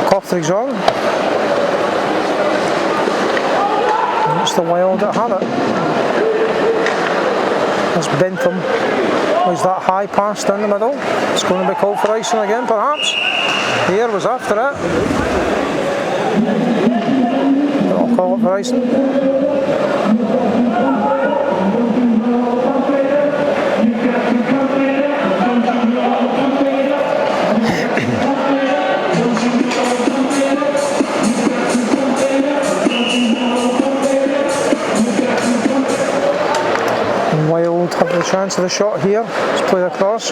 Copthrick's on. It's the Wild that have it. It's Bentham. Is that high pass down the middle? It's going to be called for icing again, perhaps. The air was after it. I'll call it for icing. to the shot here. Let's play the cross.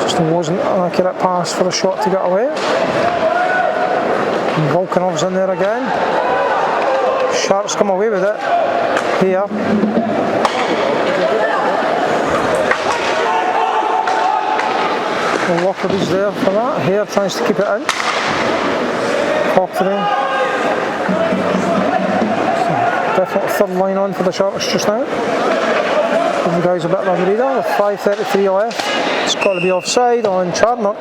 Just wasn't an accurate pass for the shot to get away. And Volkanov's in there again. Sharks come away with it here. Lockerbie's there for that. Hare tries to keep it in. Cockney. Definitely third line on for the Sharks just now. Give the guys a bit of a breather with 5:33 left. It's got to be offside on Charnock.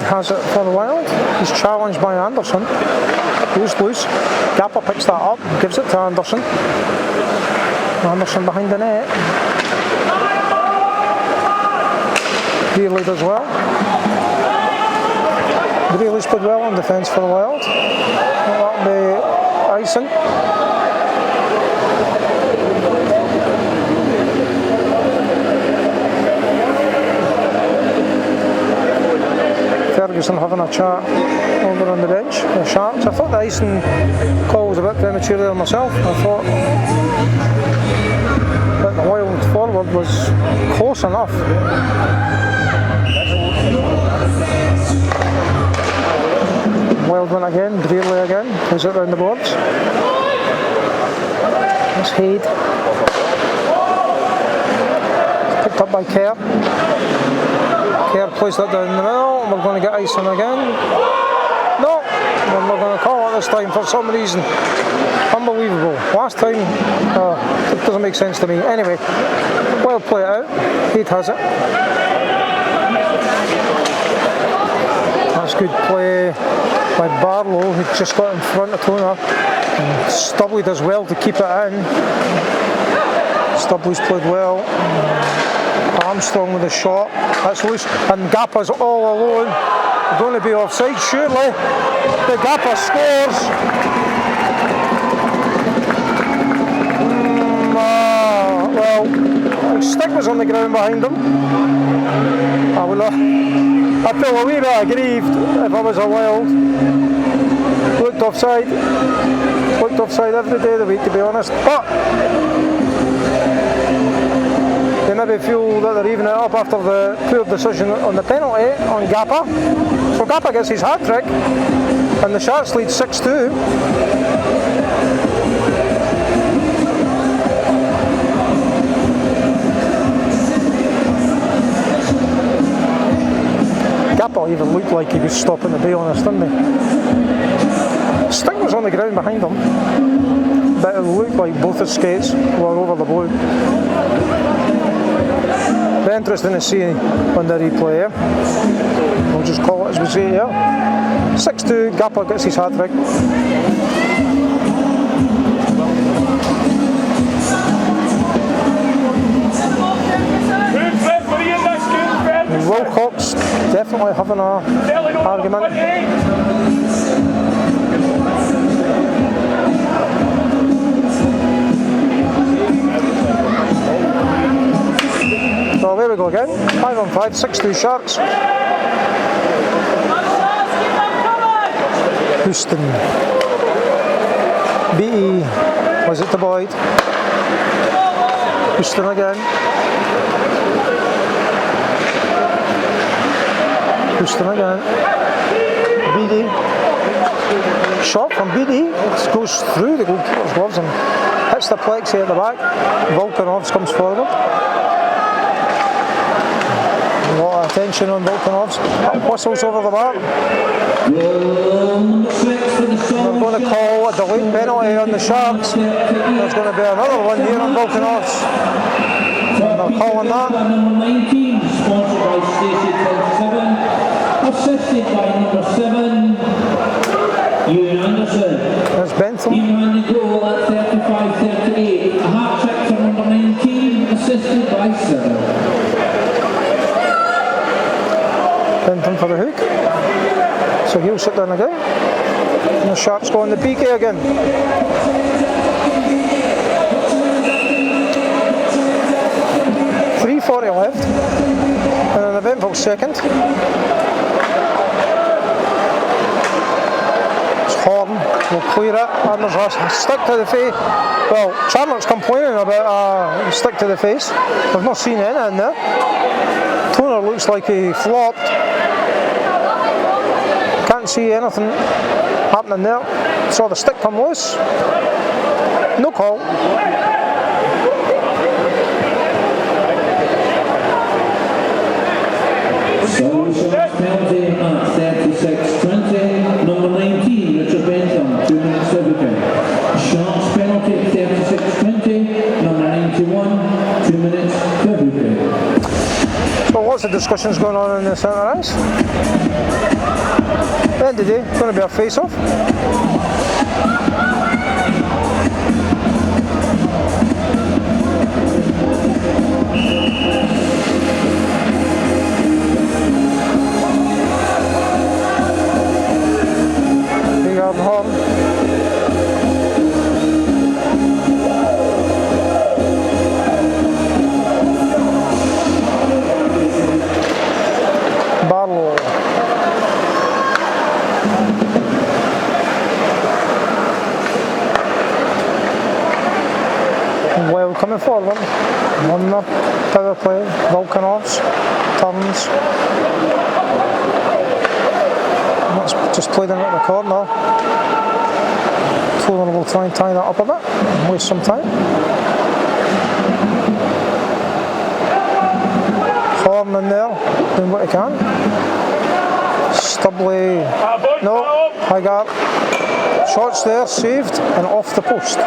Has it for the Wild. He's challenged by Anderson. Goes loose. Gapper picks that up, gives it to Anderson. Anderson behind the net. Greeley does well. Greeley's played well on defence for the Wild. That'll be icing. Ferguson having a chat over on the bench, the Sharks. I thought the icing call was a bit premature there myself. I thought that the Wild forward was close enough. Wild win again, Greeley again, plays it round the boards. That's Haid. Picked up by Kerr. Kerr plays that down the middle, and we're going to get icing again. No, we're not going to call it this time for some reason. Unbelievable. Last time, it doesn't make sense to me. Anyway, well play it out. Haid has it. That's good play by Barlow, who just got in front of Toner. And Stubley does well to keep it in. Stubley's played well. Armstrong with a shot, that's loose, and Gappa's all alone. Going to be offside, surely. The Gappa scores. Well, Stick was on the ground behind him. I'd feel a wee bit aggrieved if I was a Wild. Looked offside every day of the week, to be honest. But they maybe feel that they're evening it up after the poor decision on the penalty on Gappa. So Gappa gets his hat-trick and the Sharks lead 6-2. Gappa even looked like he was stopping, to be honest, didn't he? Stick was on the ground behind him, but it looked like both his skates were over the blue. Very interesting to see on the replay here. We'll just call it as we say here. 6-2, Gappa gets his hat-trick. Wilcox definitely having an argument. So there we go again, 5-on-5, 6-2 Sharks. Houston. BE, was it to Boyd? Houston again. Houston again. BD. Shot from BD, goes through the goalkeeper's gloves and hits the plexi at the back. Volkanovs comes forward. A lot of attention on Volkanovs. Whistles over the bar. We're going to call a delayed penalty on the Sharks. There's going to be another one here on Volkanovs. They're calling that. Number 19, sponsored by Stacey 27, assisted by number 7, Ewan Anderson. There's Bentham. Even the goal at 35-38. A hat trick for number 19, assisted by 7. Benton for the hook. So he'll sit down again. And the Sharks go on the PK again. .340 left. And an eventful second. It's Horn will clear it. And there's a stick to the face. Well, Charlotte's complaining about a stick to the face. We've not seen any in there. Toner looks like he flopped. Can't see anything happening there. Saw the stick come loose. No call. Solway Sharks penalty at 36-20. Number 19, Richard Bentham, 2 minutes everything. Sharks penalty at 36-20. Number 91, 2 minutes everything. So lots of discussions going on in the centre ice. At the end of the day, it's going to be a face-off. Horn. Barlow. Well, coming forward. On the power play. Volkanovs. Turns. That's just played in at the corner. Toner will try and tie that up a bit and waste some time. Horn in there, doing what he can. Stubley, no, Hagar. Shots there, saved and off the post.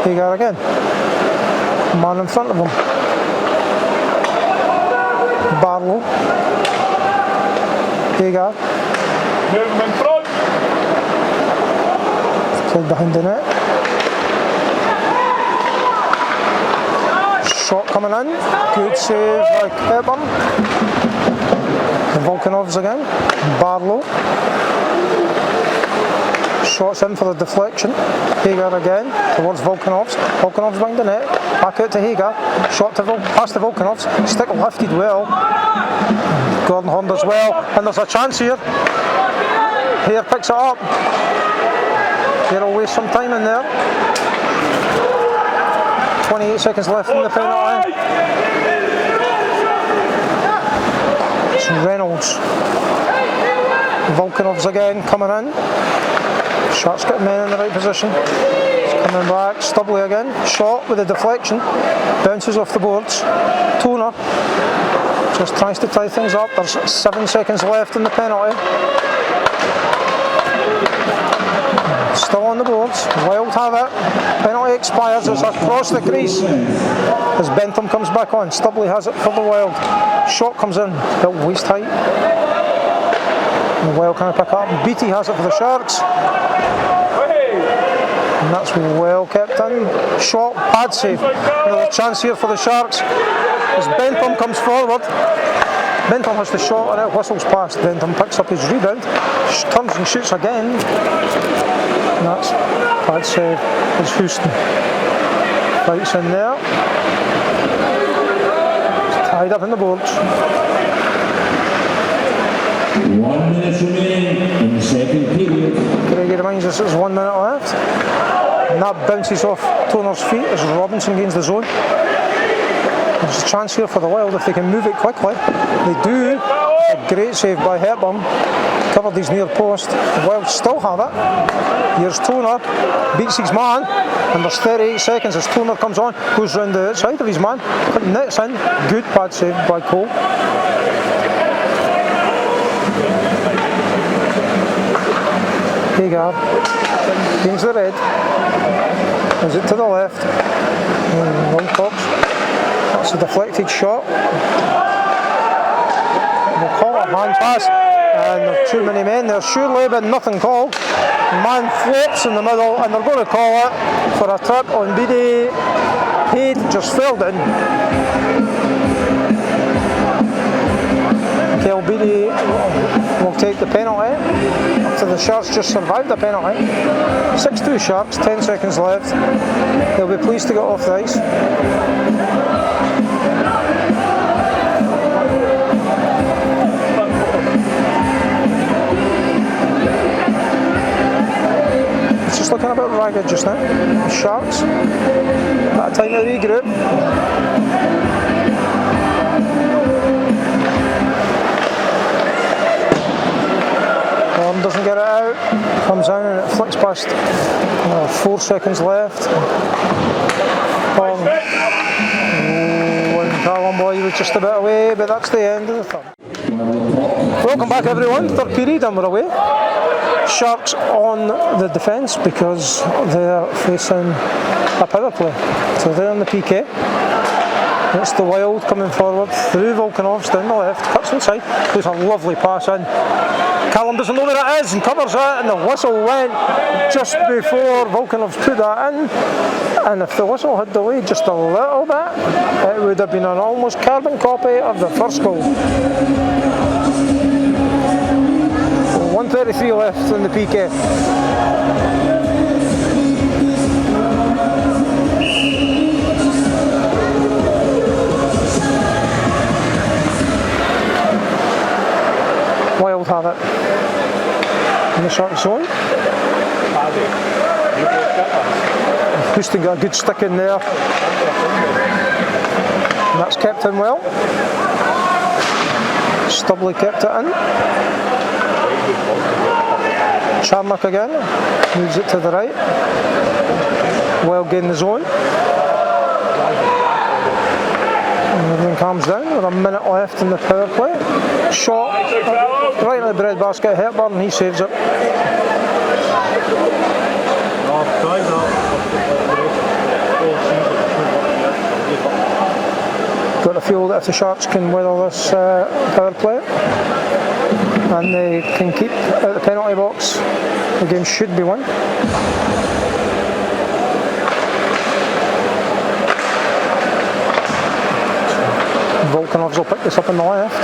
Hagar again. Man in front of him. Barlow. Hagar. Move him in front. Played behind the net. Shot coming in. Good save by Hepburn. The Volkanovs again. Barlow. Shots in for the deflection. Hagar again towards Volkanovs. Volkanovs behind the net. Back out to Hagar. Shot to past the Volkanovs. Stick lifted well. Gordon Horn does well. And there's a chance here. Hare picks it up. Hare will waste some time in there. 28 seconds left in the penalty. It's Reynolds. Volkanovs again coming in. Sharks get men in the right position. He's coming back. Stubley again. Shot with a deflection. Bounces off the boards. Toner just tries to tie things up. There's 7 seconds left in the penalty. Still on the boards. Wild have it. Penalty expires. It's across the crease as Bentham comes back on. Stubley has it for the Wild. Shot comes in. Built waist height. And the Wild can't pick up. Beattie has it for the Sharks. And that's well kept in. Shot, pad save. Another chance here for the Sharks as Bentham comes forward. Bentham has the shot and it whistles past. Bentham picks up his rebound, turns and shoots again. And that's pad save. It's Houston. Fights in there. It's tied up in the boards. 1 minute remaining in the second period. Craigie reminds us there's 1 minute left. And that bounces off Toner's feet as Robinson gains the zone. There's a chance here for the Wild if they can move it quickly. They do. A great save by Hepburn. Covered his near post. The Wild still have it. Here's Toner. Beats his man. And there's 38 seconds as Toner comes on. Goes round the outside of his man. Put nets in. Good pad save by Cole. Hagar gains the red. Is it to the left? Long tops. That's a deflected shot. We'll call it a hand pass. And there's too many men there. Surely, but nothing called. Man floats in the middle, and they're going to call it for a trip on BD. Head just fell in. Michael Beattie will take the penalty after the Sharks just survived the penalty. 6-2 Sharks, 10 seconds left. They'll be pleased to get off the ice. It's just looking a bit ragged just now. The Sharks, that time to regroup. Doesn't get it out, comes in and it flicks past. 4 seconds left. Callum Boy was just a bit away, but that's the end of the third. Welcome back everyone, third period and we're away. Sharks on the defence because they're facing a power play. So they're on the PK. It's the Wild coming forward through Volkanovs down the left, cuts inside, there's a lovely pass in. Callum doesn't know where it is and covers it, and the whistle went just before Volkanovs put that in. And if the whistle had delayed just a little bit, it would have been an almost carbon copy of the first goal. 1:33 left in the PK. Wild have it in the Shark zone. Houston got a good stick in there. And that's kept in well. Stubley kept it in. Charnock again, moves it to the right. Wild gain the zone. And everything calms down with a minute left in the power play. Shot right in the breadbasket. Hepburn, he saves it. Got to feel that if the Sharks can weather this power play and they can keep out the penalty box, the game should be won. Volkanovs will pick this up on the left.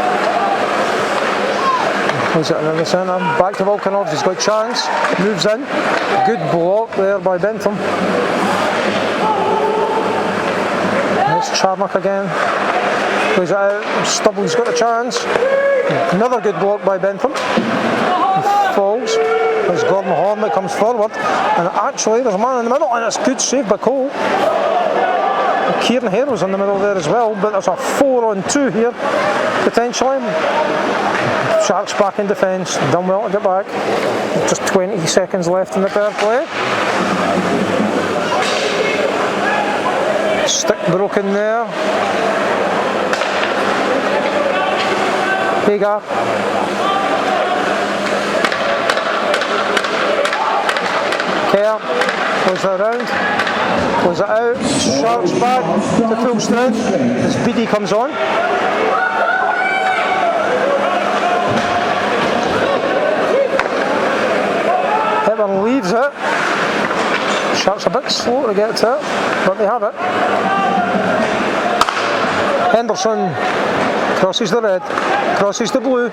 Plays it in the centre. Back to Volkanovs. He's got a chance. Moves in. Good block there by Bentham. It's Charnock again. Plays it out. Stubble's got a chance. Another good block by Bentham. He falls. There's Gordon Horn that comes forward. And actually, there's a man in the middle, and it's a good save by Cole. Kieran Hare was in the middle there as well, but there's a 4-on-2 here, potentially. Sharks back in defence, done well to get back. Just 20 seconds left in the power play. Stick broken there. Hagar. Kerr goes around. Close it out, Sharks back to full strength as Beattie comes on. Hepburn leaves it. Sharks a bit slow to get to it, but they have it. Henderson crosses the red, crosses the blue,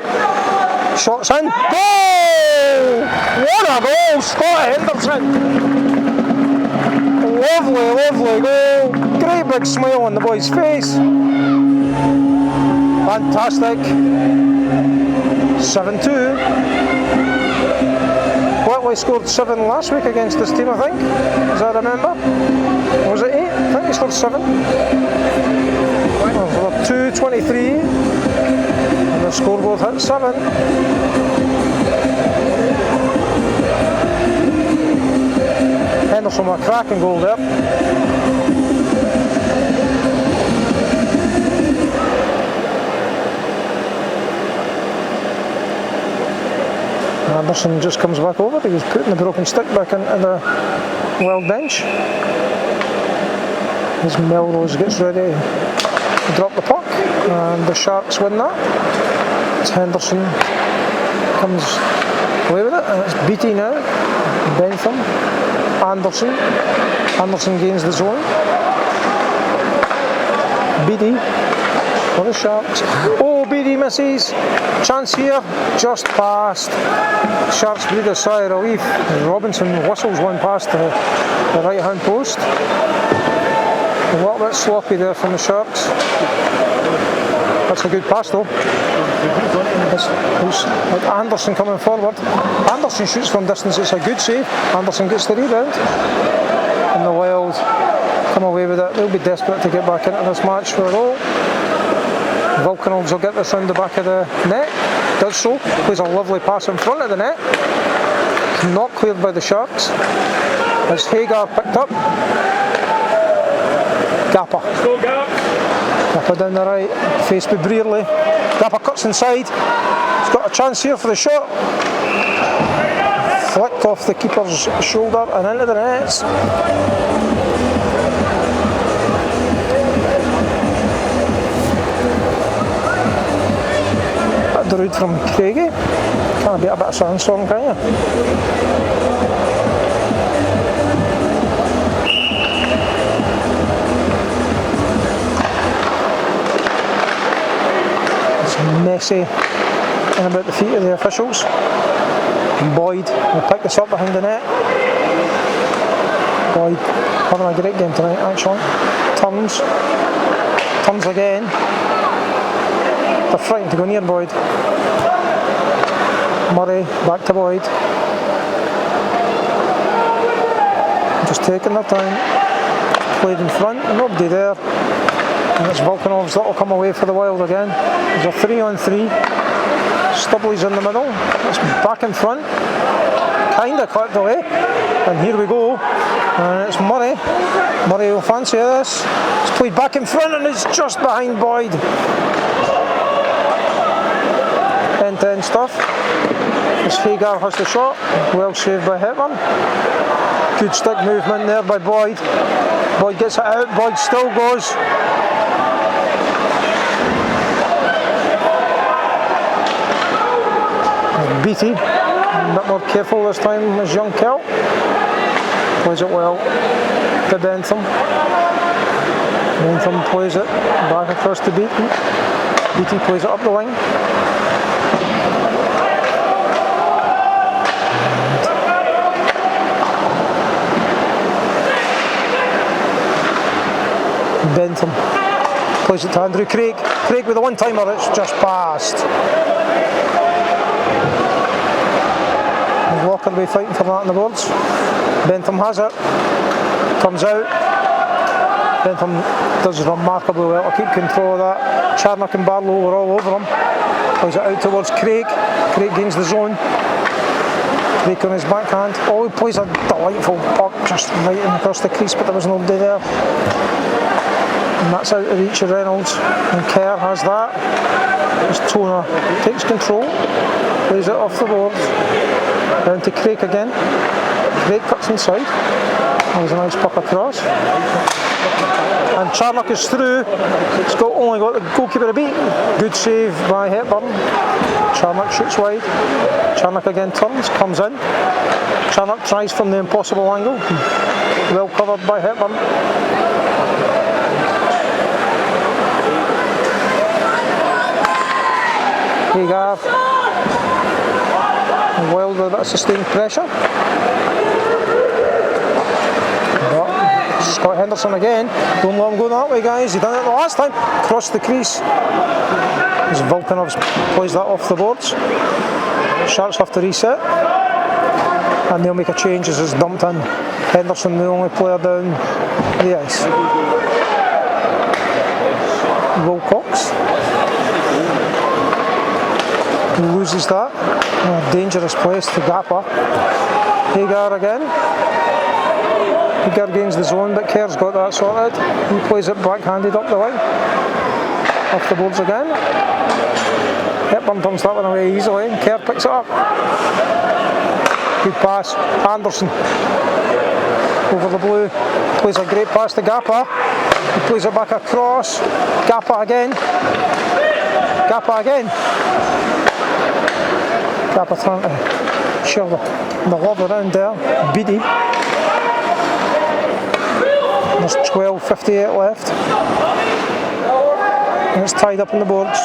shots in. Goal! What a goal, Scott Henderson! Lovely, lovely goal. Great big smile on the boy's face. Fantastic. 7-2. Whitley scored 7 last week against this team, I think, as I remember. Or was it 8? I think he scored 7. Well, we're 2-23. And the scoreboard hit 7. Henderson with a cracking goal there. Anderson just comes back over. He was putting the broken stick back into the Wild bench. As Melrose gets ready to drop the puck, and the Sharks win that. As Henderson comes away with it, and it's Beattie now. Bentham. Anderson. Anderson gains the zone. Beattie. for the Sharks. Oh, Beattie misses. Chance here, just past. Sharks breathe a sigh of relief. Robinson whistles one past the right hand post. A little bit sloppy there from the Sharks. That's a good pass though. It's Anderson coming forward. Anderson shoots from distance, it's a good save. Anderson gets the rebound. And the Wild come away with it. They'll be desperate to get back into this match for a goal. Volkanovs will get this round the back of the net. Does so. Plays a lovely pass in front of the net. Not cleared by the Sharks. As Hagar picked up. Gappa. Gappa down the right. Faced with Brearley. Gappa cuts inside. He's got a chance here for the shot. Flicked off the keeper's shoulder and into the nets. The route from Craigie. Can't beat a bit of sandstorm, can you? It's messy and about the feet of the officials. Boyd will pick this up behind the net. Boyd having a great game tonight actually. Turns again. They're frightened to go near Boyd. Murray back to Boyd. Just taking their time. Played in front, nobody there. And it's Volkanovs that'll come away for the Wild again. There's a 3-on-3. Stubley's in the middle. It's back in front. Kinda clipped away. And here we go. And it's Murray. Murray will fancy this. It's played back in front and it's just behind Boyd. End-to-end stuff. As Hagar has the shot. Well saved by Hepburn. Good stick movement there by Boyd. Boyd gets it out. Boyd still goes. Beattie. A bit more careful this time as young Kel. Plays it well to Bentham. Bentham plays it back across to Beattie. Beattie plays it up the wing. Bentham plays it to Andrew Craig. Craig with a one-timer, it's just past. Walker will be fighting for that on the boards. Bentham has it. Comes out. Bentham does remarkably well to keep control of that. Charnock and Barlow were all over him. Plays it out towards Craig. Craig gains the zone. Craig on his backhand. Oh, he plays a delightful puck just right in across the crease, but there was nobody there. And that's out of reach of Reynolds. And Kerr has that. As Toner takes control. Plays it off the board. Down to Craig again. Craig cuts inside. There's a nice puck across. And Charnock is through. It's only got the goalkeeper to beat. Good save by Hepburn. Charnock shoots wide. Charnock again turns, comes in. Charnock tries from the impossible angle. Well covered by Hepburn. Hagar. Wild with a bit of sustained pressure. But Scott Henderson again. Don't let him go that way, guys. He done it the last time. Across the crease. As Volkanovs plays that off the boards. Sharks have to reset. And they'll make a change as it's dumped in. Henderson, the only player down the ice. Wilcox. Loses that. Dangerous place to Gappa. Hagar again. Hagar gains the zone, but Kerr's got that sorted. He plays it backhanded up the line. Off the boards again. Hepburn turns that one away easily, and Kerr picks it up. Good pass. Anderson. Over the blue. Plays a great pass to Gappa. He plays it back across. Gappa again. Gappa again. Gappa trying to shove the lob around there. Beattie. There's 12:58 left. And it's tied up on the boards.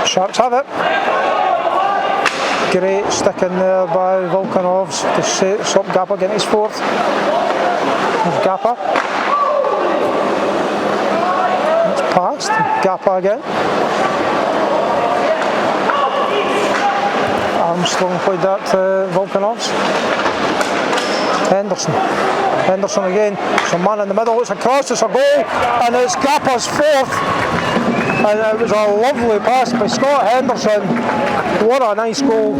Sharks have it. Great stick in there by Volkanovs to set up Gappa getting his fourth. There's Gappa. It's passed. Gappa again. Armstrong played that to Volkanovs. Henderson again. It's a man in the middle. It's a cross. It's a goal. And it's Gappa's fourth. And it was a lovely pass by Scott Henderson. What a nice goal.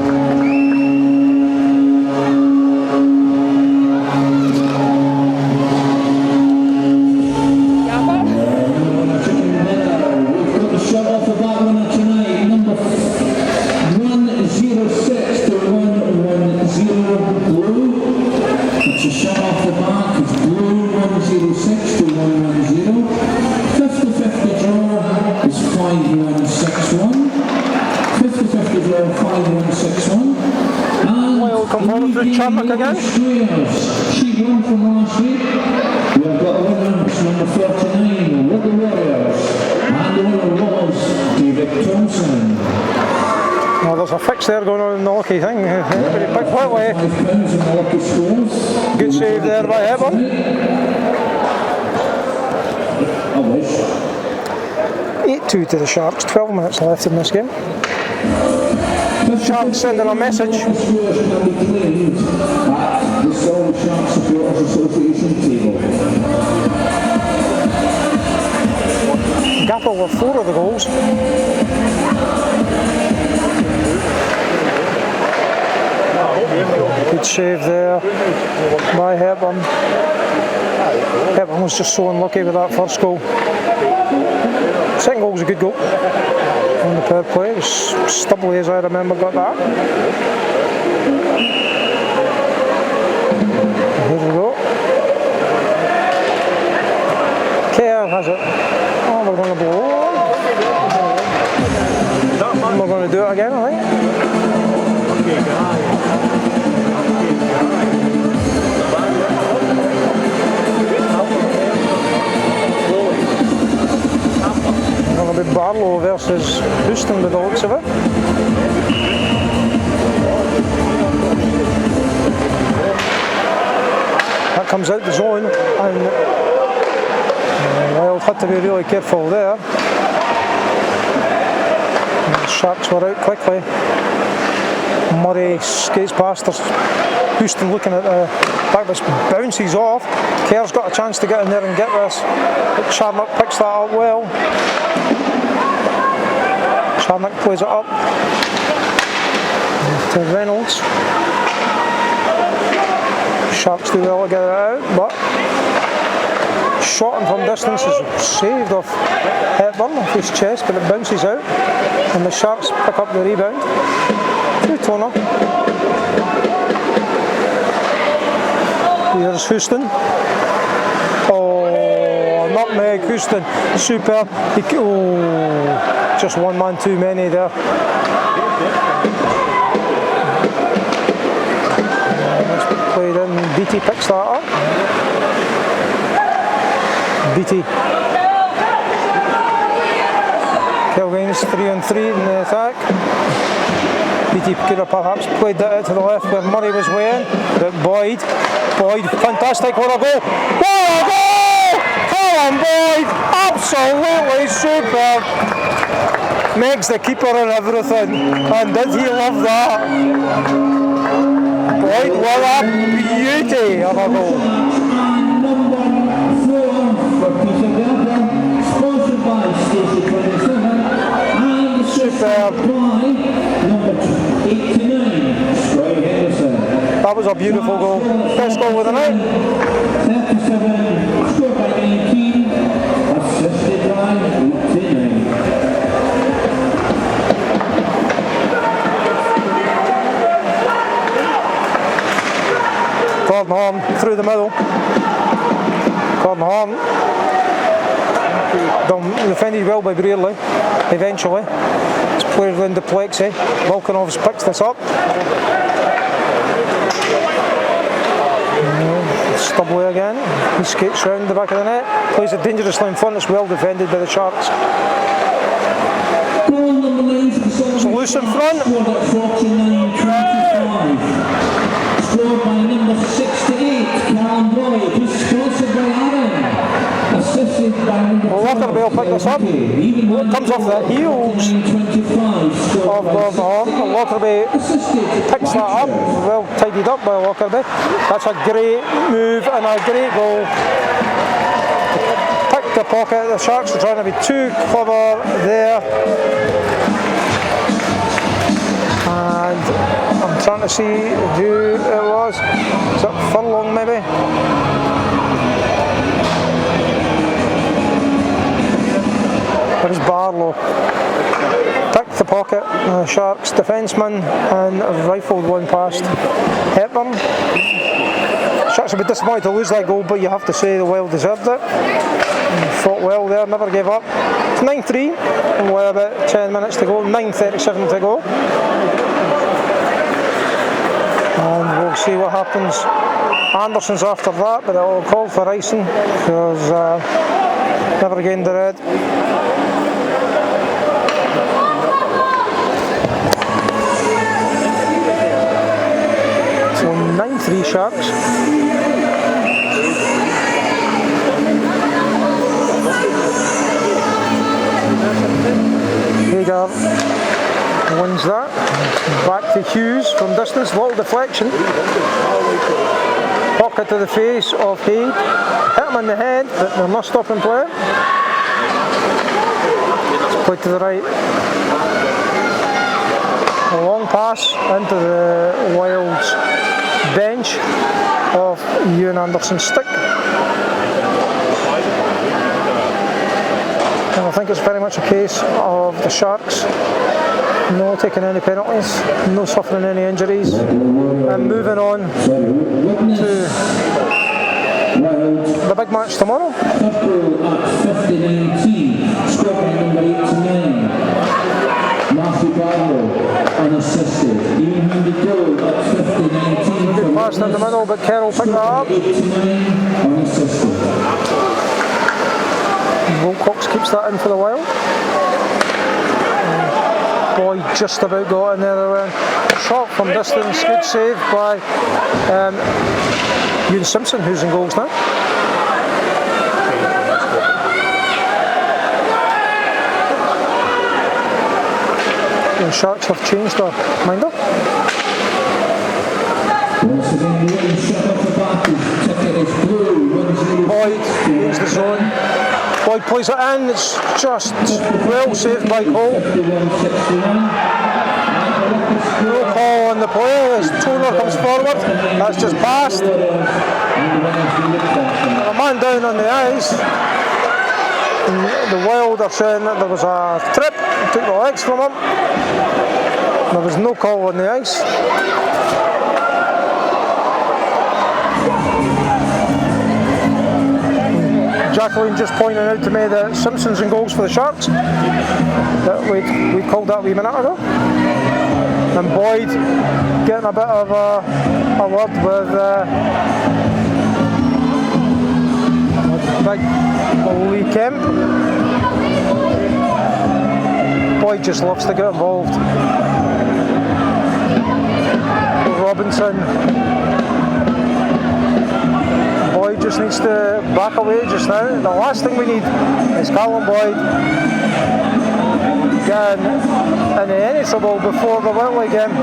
Champion again. She won from last week. We've got a winner, it's number 49, with the Warriors. And the winner was David Thompson. Well, there's a fix there going on in the lucky thing. Everybody picked that way. Good save there by Hepburn. I wish. 8-2 to the Sharks, 12 minutes left in this game. Sharks sending a message. The Solway Sharks Supporters Association table. Gappa with 4 of the goals. Good save there by Hepburn. Hepburn was just so unlucky with that first goal. Second goal was a good goal. On the power play, it was Stubley, as I remember, got that. Here we go. Kerr has it. Oh, we're going to blow. We're going to do it again, I think. Going to be Barlow versus Houston with the looks of it. That comes out the zone, and Wild had to be really careful there. And the Sharks were out quickly. Murray skates past us. Houston looking at the back, this bounces off. Kerr's got a chance to get in there and get this, but Charnock picks that up well. Charnock plays it up to Reynolds. Sharks do well to get it out, but shot from distance is saved off Hepburn off his chest, but it bounces out, and the Sharks pick up the rebound. Through Toner. Here's Houston. Oh, nutmeg Houston. Superb. Just one man too many there. That's played in. Beattie picks that up. Beattie. Kilgain's 3-on-3 in the attack. Beattie could have perhaps played that out to the left where Murray was weighing, but Boyd, fantastic, what a goal! What a goal! Callum Boyd, absolutely superb! Makes the keeper and everything, and did he love that? Boyd, what a beauty of a goal! Sponsored by Station 27 and superb. That was a beautiful goal. Best goal of the night. 37, scored by 19, assisted by 89. Gordon Horn through the middle. Gordon Horn defended well by Brearley eventually. It's played around the plexi. Volkanovs picks this up. Solway again. He skates round the back of the net, plays it dangerously in front. It's well defended by the Sharks. Goal number 9 for the Solway. It's loose in front. Scored at 49-25. Scored by number 68, Callum Boyd, who's sponsored by Aaron. Assisted by number Lockerbie will pick this up. It comes off the heels of Gordon. Lockerbie picks that up. Well tidied up by Lockerbie. That's a great move and a great goal. Pick the pocket. The Sharks are trying to be too clever there. And I'm trying to see who it was. Is it Furlong maybe? There's Barlow. Picked the pocket, the Sharks defenceman, and rifled one past Hepburn. Sharks will be disappointed to lose that goal, but you have to say the Wild deserved it. Fought well there, never gave up. It's 9-3, and with about 10 minutes to go, 9:37 to go. And we'll see what happens. Anderson's after that, but it'll call for icing, because never gained the red. So 9-3 Sharks. Hagar wins that. Back to Hughes from distance, little deflection. Pocket to the face of Hay. Hit him in the head, but they're not stopping play. Play to the right. A long pass into the Wild's bench of Ewan Anderson's stick. And I think it's very much a case of the Sharks no taking any penalties, no suffering any injuries, and moving on to the big match tomorrow. Liverpool at 50-19, scoring number 89. Matthew Barlow unassisted. Even-handed goal at 50-19. Good pass in the middle, but Carroll picked that up. 89 unassisted. Wilcox keeps that in for the Wild. Boy just about got in there. Shot from distance, good save by Ewan Simpson, who's in goals now. The Sharks have changed their mind up. Once again, the winning shot off the back, his ticket is blue. Boyd gains the zone. Boyd plays it in, it's just well saved by Cole. No call on the play as Toner comes forward. That's just passed. A man down on the ice. The Wild are saying that there was a trip, took the legs from him. There was no call on the ice. Jacqueline just pointing out to me that Simpson's in goals for the Sharks. That we called that a wee minute ago. And Boyd getting a bit of a word with big Lee Kemp. Boyd just loves to get involved. Robinson. Boyd just needs to back away just now. The last thing we need is Callum Boyd getting into any trouble before the Whitley game.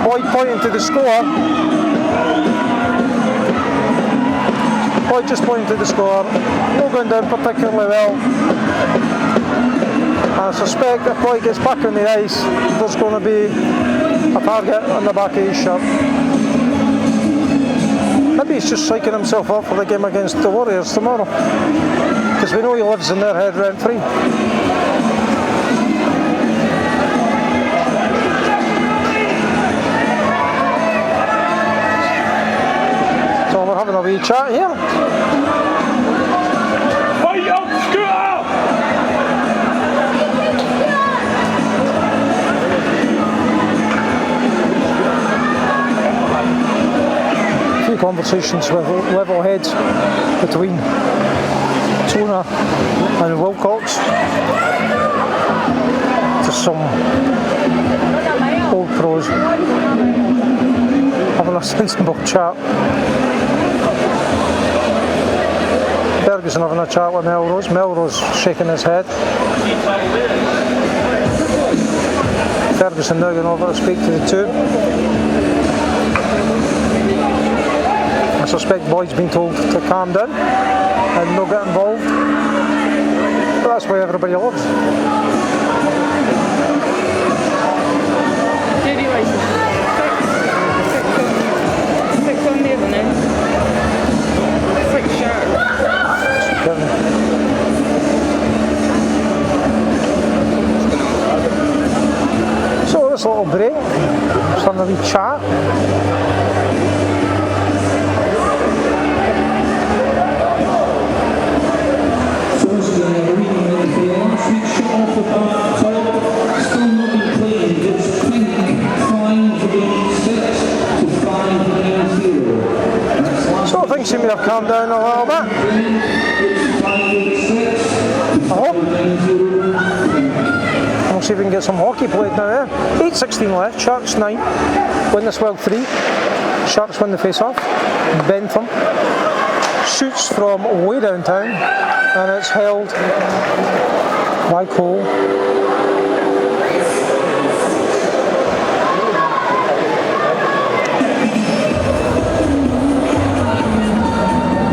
Boyd pointing to the score. Boyd just pointing to the score. Not going down particularly well. I suspect if Boyd gets back on the ice, there's going to be a target on the back of his shirt. Maybe he's just psyching himself up for the game against the Warriors tomorrow, because we know he lives in their head rent free. So we're having a wee chat here. Fight up, Scooter! conversations with level heads between Toner and Wilcox. Just some old pros having a sensible chat. Ferguson having a chat with Melrose. Melrose shaking his head. Ferguson now going over to speak to the two. I suspect Boyd's been told to calm down and not get involved. But that's why everybody lives. Six on the other end. 6 sharp. So this little break, just having a wee chat. So once again, we're reading the last week's shot off the back top, still not been played, it's pink, 5 against 6 to 5 against 0. So things seem to have calmed down a little bit. It's 5 against 6 to 5 against 0. We'll see if we can get some hockey played now. 8:16 left, Sharks 9, Widnes 3. Sharks win the face-off. Bentham shoots from way downtown and it's held by Cole.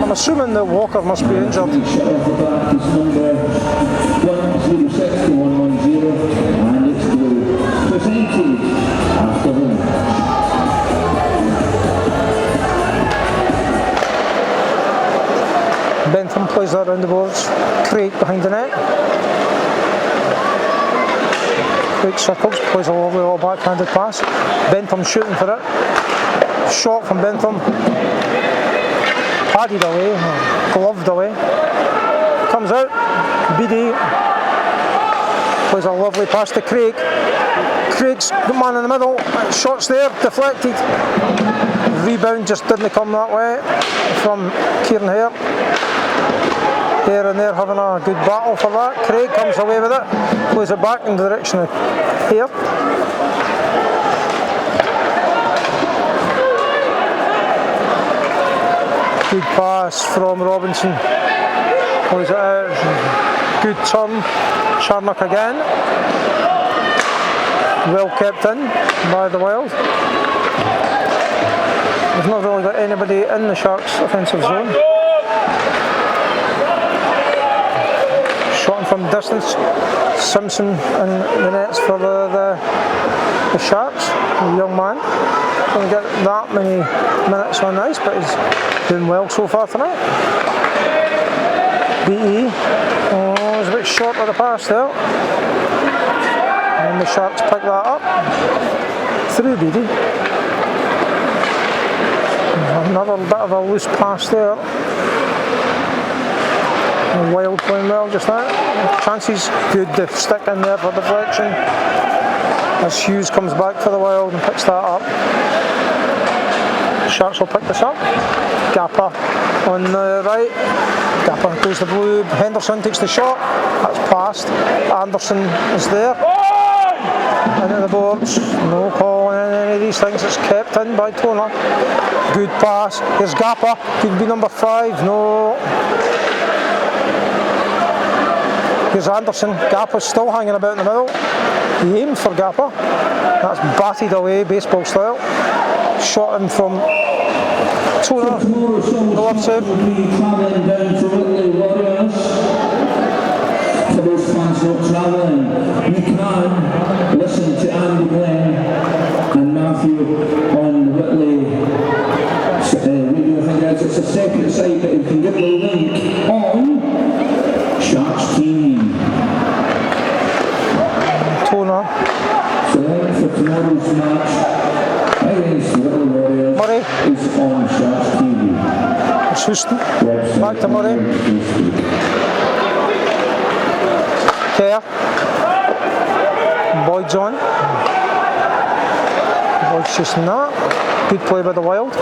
I'm assuming that Walker must be injured. Shot off the back is number 106 to 110, and it's the percentage after the match. Bentham plays that around the boards. Craig behind the net. Craig circles, plays a lovely little backhanded pass. Bentham shooting for it. Shot from Bentham. Padded away, gloved away. Comes out. BD plays a lovely pass to Craig. Craig's the man in the middle. Shots there, deflected. Rebound just didn't come that way from Kieran Hare. Here and there having a good battle for that. Craig comes away with it. Plays it back in the direction of Hare. Good pass from Robinson. Plays it out. Good turn. Charnock again. Well kept in by the Wild. We've not really got anybody in the Sharks' offensive zone. Shot from distance. Simpson in the nets for the Sharks. The young man. Doesn't get that many minutes on ice, but he's doing well so far tonight. BE. Oh, he's a bit short with the pass there. And the Sharks pick that up. Through BD. Another bit of a loose pass there. Wild playing well just now. Chances good to stick in there for deflection. As Hughes comes back for the Wild and picks that up. Sharks will pick this up. Gappa on the right. Gappa goes to blue. Henderson takes the shot. That's passed. Anderson is there. Into the boards. No call on any of these things. It's kept in by Toner. Good pass. Here's Gappa. Could be number 5. No. Here's Anderson. Gappa's still hanging about in the middle. He aimed for Gappa. That's batted away, baseball style. Shot in from Toner. No upset. Travelling down to Whitley Warriors. To those fans not travelling, you can listen to Andy Glenn and Matthew on Whitley radio. I think it's a separate site, but you can get the link on Sharks TV. Toner. So the link for tomorrow's match against the Whitley Warriors Murray. is on Sharks TV. It's Houston. Website. Back to Murray. Care. Boyd's on. Boyd's chasing that. Good play by the Wild.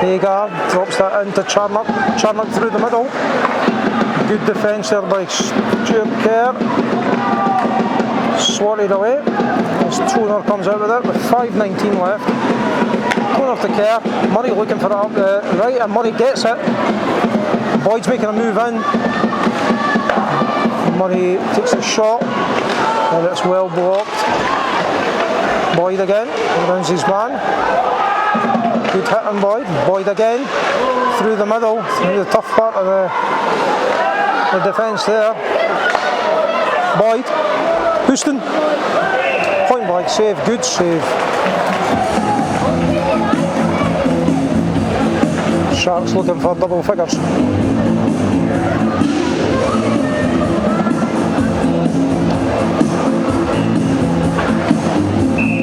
Hagar drops that into Charnock. Charnock through the middle. Good defence there by Stuart Kerr. Swatted away. As Toner comes out with it with 5:19 left. Toner to Kerr. Murray looking for it up the right, and Murray gets it. Boyd's making a move in. Murray takes the shot, and it's well blocked. Boyd again, he runs his man. Good hit on Boyd. Boyd again, through the middle, through the tough part of the defence there. Boyd, Houston, point blank save, good save. Sharks looking for double figures.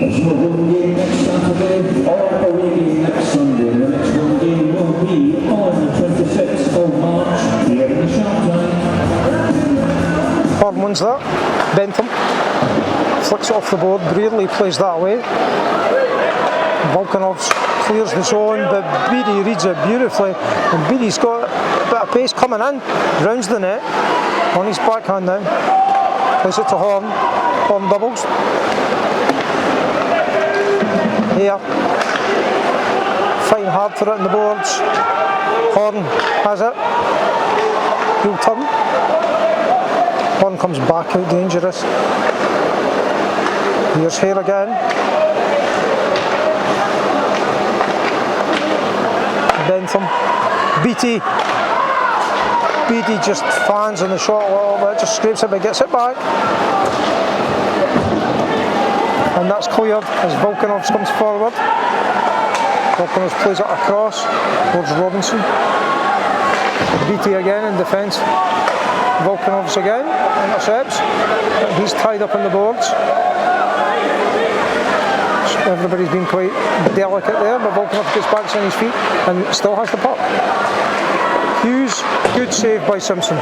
There's no home game next Saturday or away game next Sunday. The next home game will be on the 26th of March here in the Shark Tank. Horn wins that. Bentham flicks it off the board. Brearley plays that away. Volkanov clears the zone, but Beattie reads it beautifully. And Beattie's got a bit of pace coming in. Rounds the net on his backhand now. Plays it to Horn. Horn doubles. Here. Fighting hard for it on the boards. Horn has it. He'll turn. Horn comes back out dangerous. Here's Hare again. Bentham. Beattie. Beattie just fans on the shot a little bit, just scrapes it but gets it back. And that's cleared as Volkanov comes forward. Volkanov plays it across towards Robinson. Beattie again in defence. Volkanov's again, intercepts. He's tied up on the boards. Everybody's been quite delicate there, but Volkanov gets back on his feet and still has the puck. Hughes, good save by Simpson.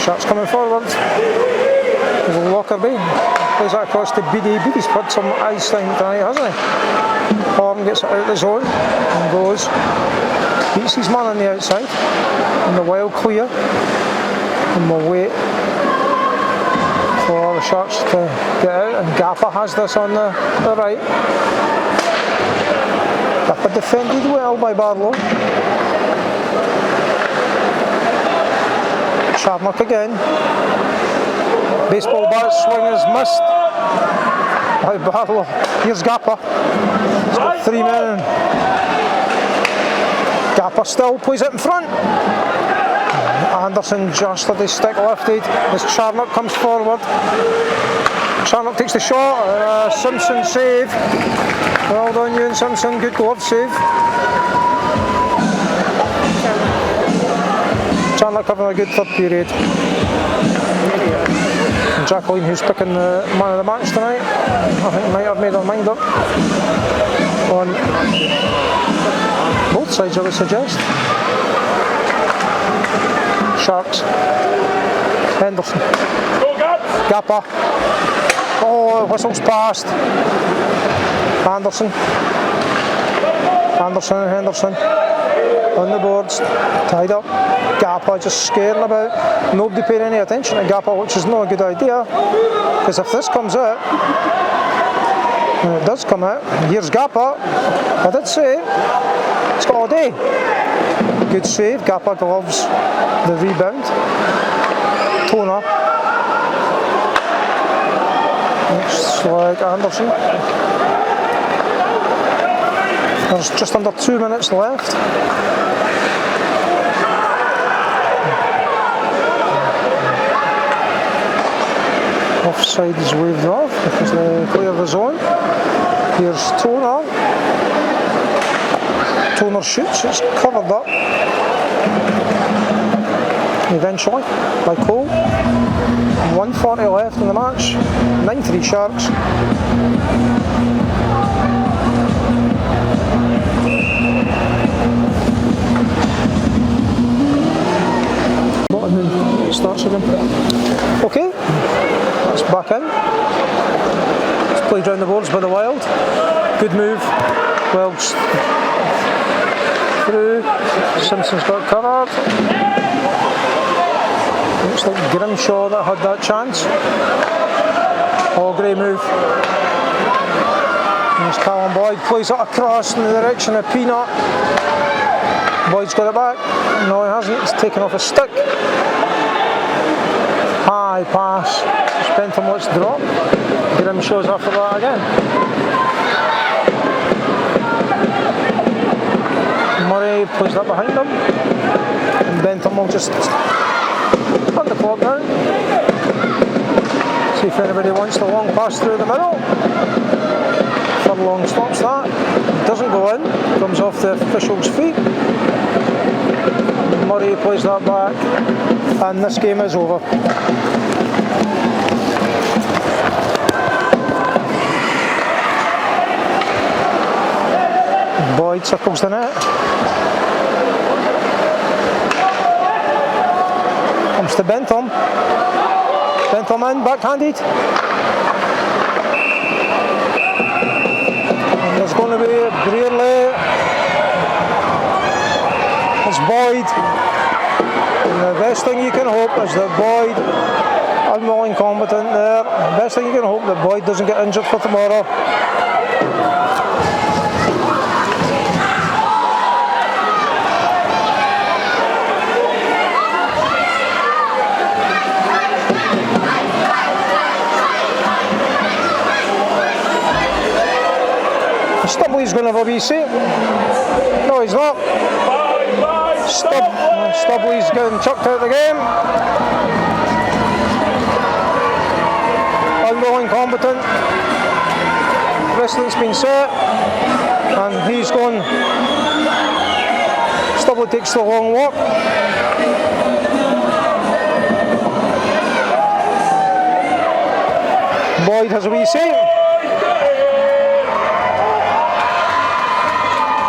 Sharks coming forward. There's Lockerbie. Plays that across to Beattie. Beattie's had some ice time tonight, hasn't he? Horn gets it out of the zone and goes. Beats his man on the outside. And the wild clear. And we'll wait for the Sharks to get out. And Gappa has this on the right. Gappa defended well by Barlow. Charnock again. Baseball bat swing is missed by Barlow. Here's Gappa. He's got 3 men. Gappa still plays it in front. Anderson just had his stick lifted as Charnock comes forward. Charnock takes the shot. Simpson save. Well done, Ewan Simpson. Good glove save. Charnock having a good third period. And Jacqueline, who's picking the man of the match tonight, I think might have made her mind up on both sides, I would suggest. Sharks. Henderson. Gappa. Oh, whistle's passed. Anderson. Anderson and Henderson on the boards, tied up. Gappa just scaring about. Nobody paying any attention to Gappa, which is not a good idea, because if this comes out, and it does come out, here's Gappa. I did say it's got all day. Good save. Gappa gloves the rebound. Toner. Looks like Anderson. There's just under 2 minutes left. Offside is waved off because they clear the zone. Here's Toner. Toner shoots, it's covered up. Eventually by Cole. 1:40 left in the match. 9-3 Sharks. And then starts again. Okay, that's back in. It's played through. Simpson's got covered. Looks like Grimshaw that had that chance. Oh, great move. There's Callum Boyd, plays it across in the direction of Peanut. Boyd's got it back. No, he hasn't. He's taken off a stick. High pass. Bentham lets drop. Grimshaw's after that again. Murray plays that behind him. And Bentham will just cut the clock down. See if anybody wants the long pass through the middle. Furlong stops that. Doesn't go in. Comes off the official's feet. Murray plays that back. And this game is over. Boyd circles the net. Comes to Bentham. Bentham in, backhanded. And there's going to be a Brearley. It's Boyd. And the best thing you can hope is that Boyd, unwilling combatant there, the best thing you can hope that Boyd doesn't get injured for tomorrow. Stubley's going to have a wee seat. No, he's not. Stubley's getting chucked out of the game. Unwilling combatant. Wrestling's been set. And he's going. Stubley takes the long walk. Boyd has a wee seat.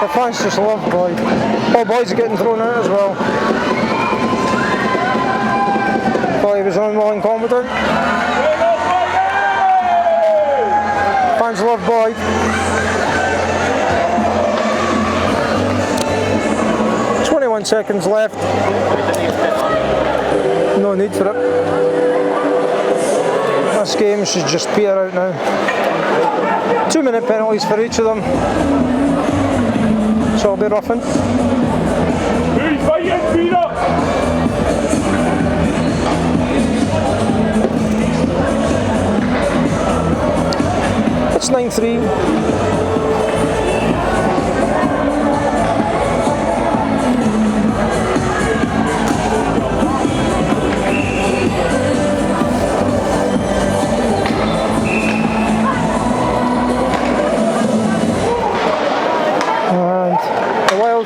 The fans just love Boyd. Oh, Boyd's getting thrown out as well. Thought he was unwilling combatant. Fans love Boyd. .21 seconds left. No need for it. This game should just peter out now. 2-minute penalties for each of them. So I'll be roughing. Who's fighting, Peter? It's 9-3.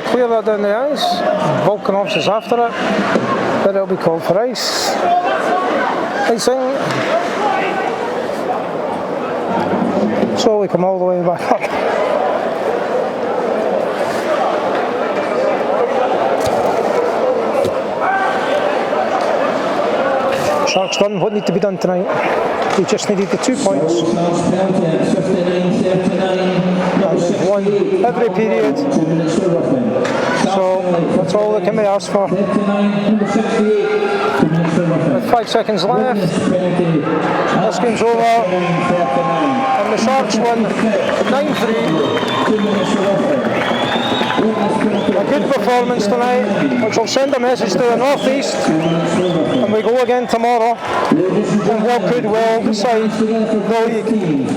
Clear that down the ice. Volkanovs is after it, but it'll be called for ice. Icing. So we come all the way back up. Sharks done what needed to be done tonight. We just needed the 2 points. And they've won every period. So that's all that can be asked for. With 5 seconds left, this game's over. And the Sharks won 9-3. A good performance tonight, which will send a message to the North East. And we go again tomorrow. And what could well decide the league.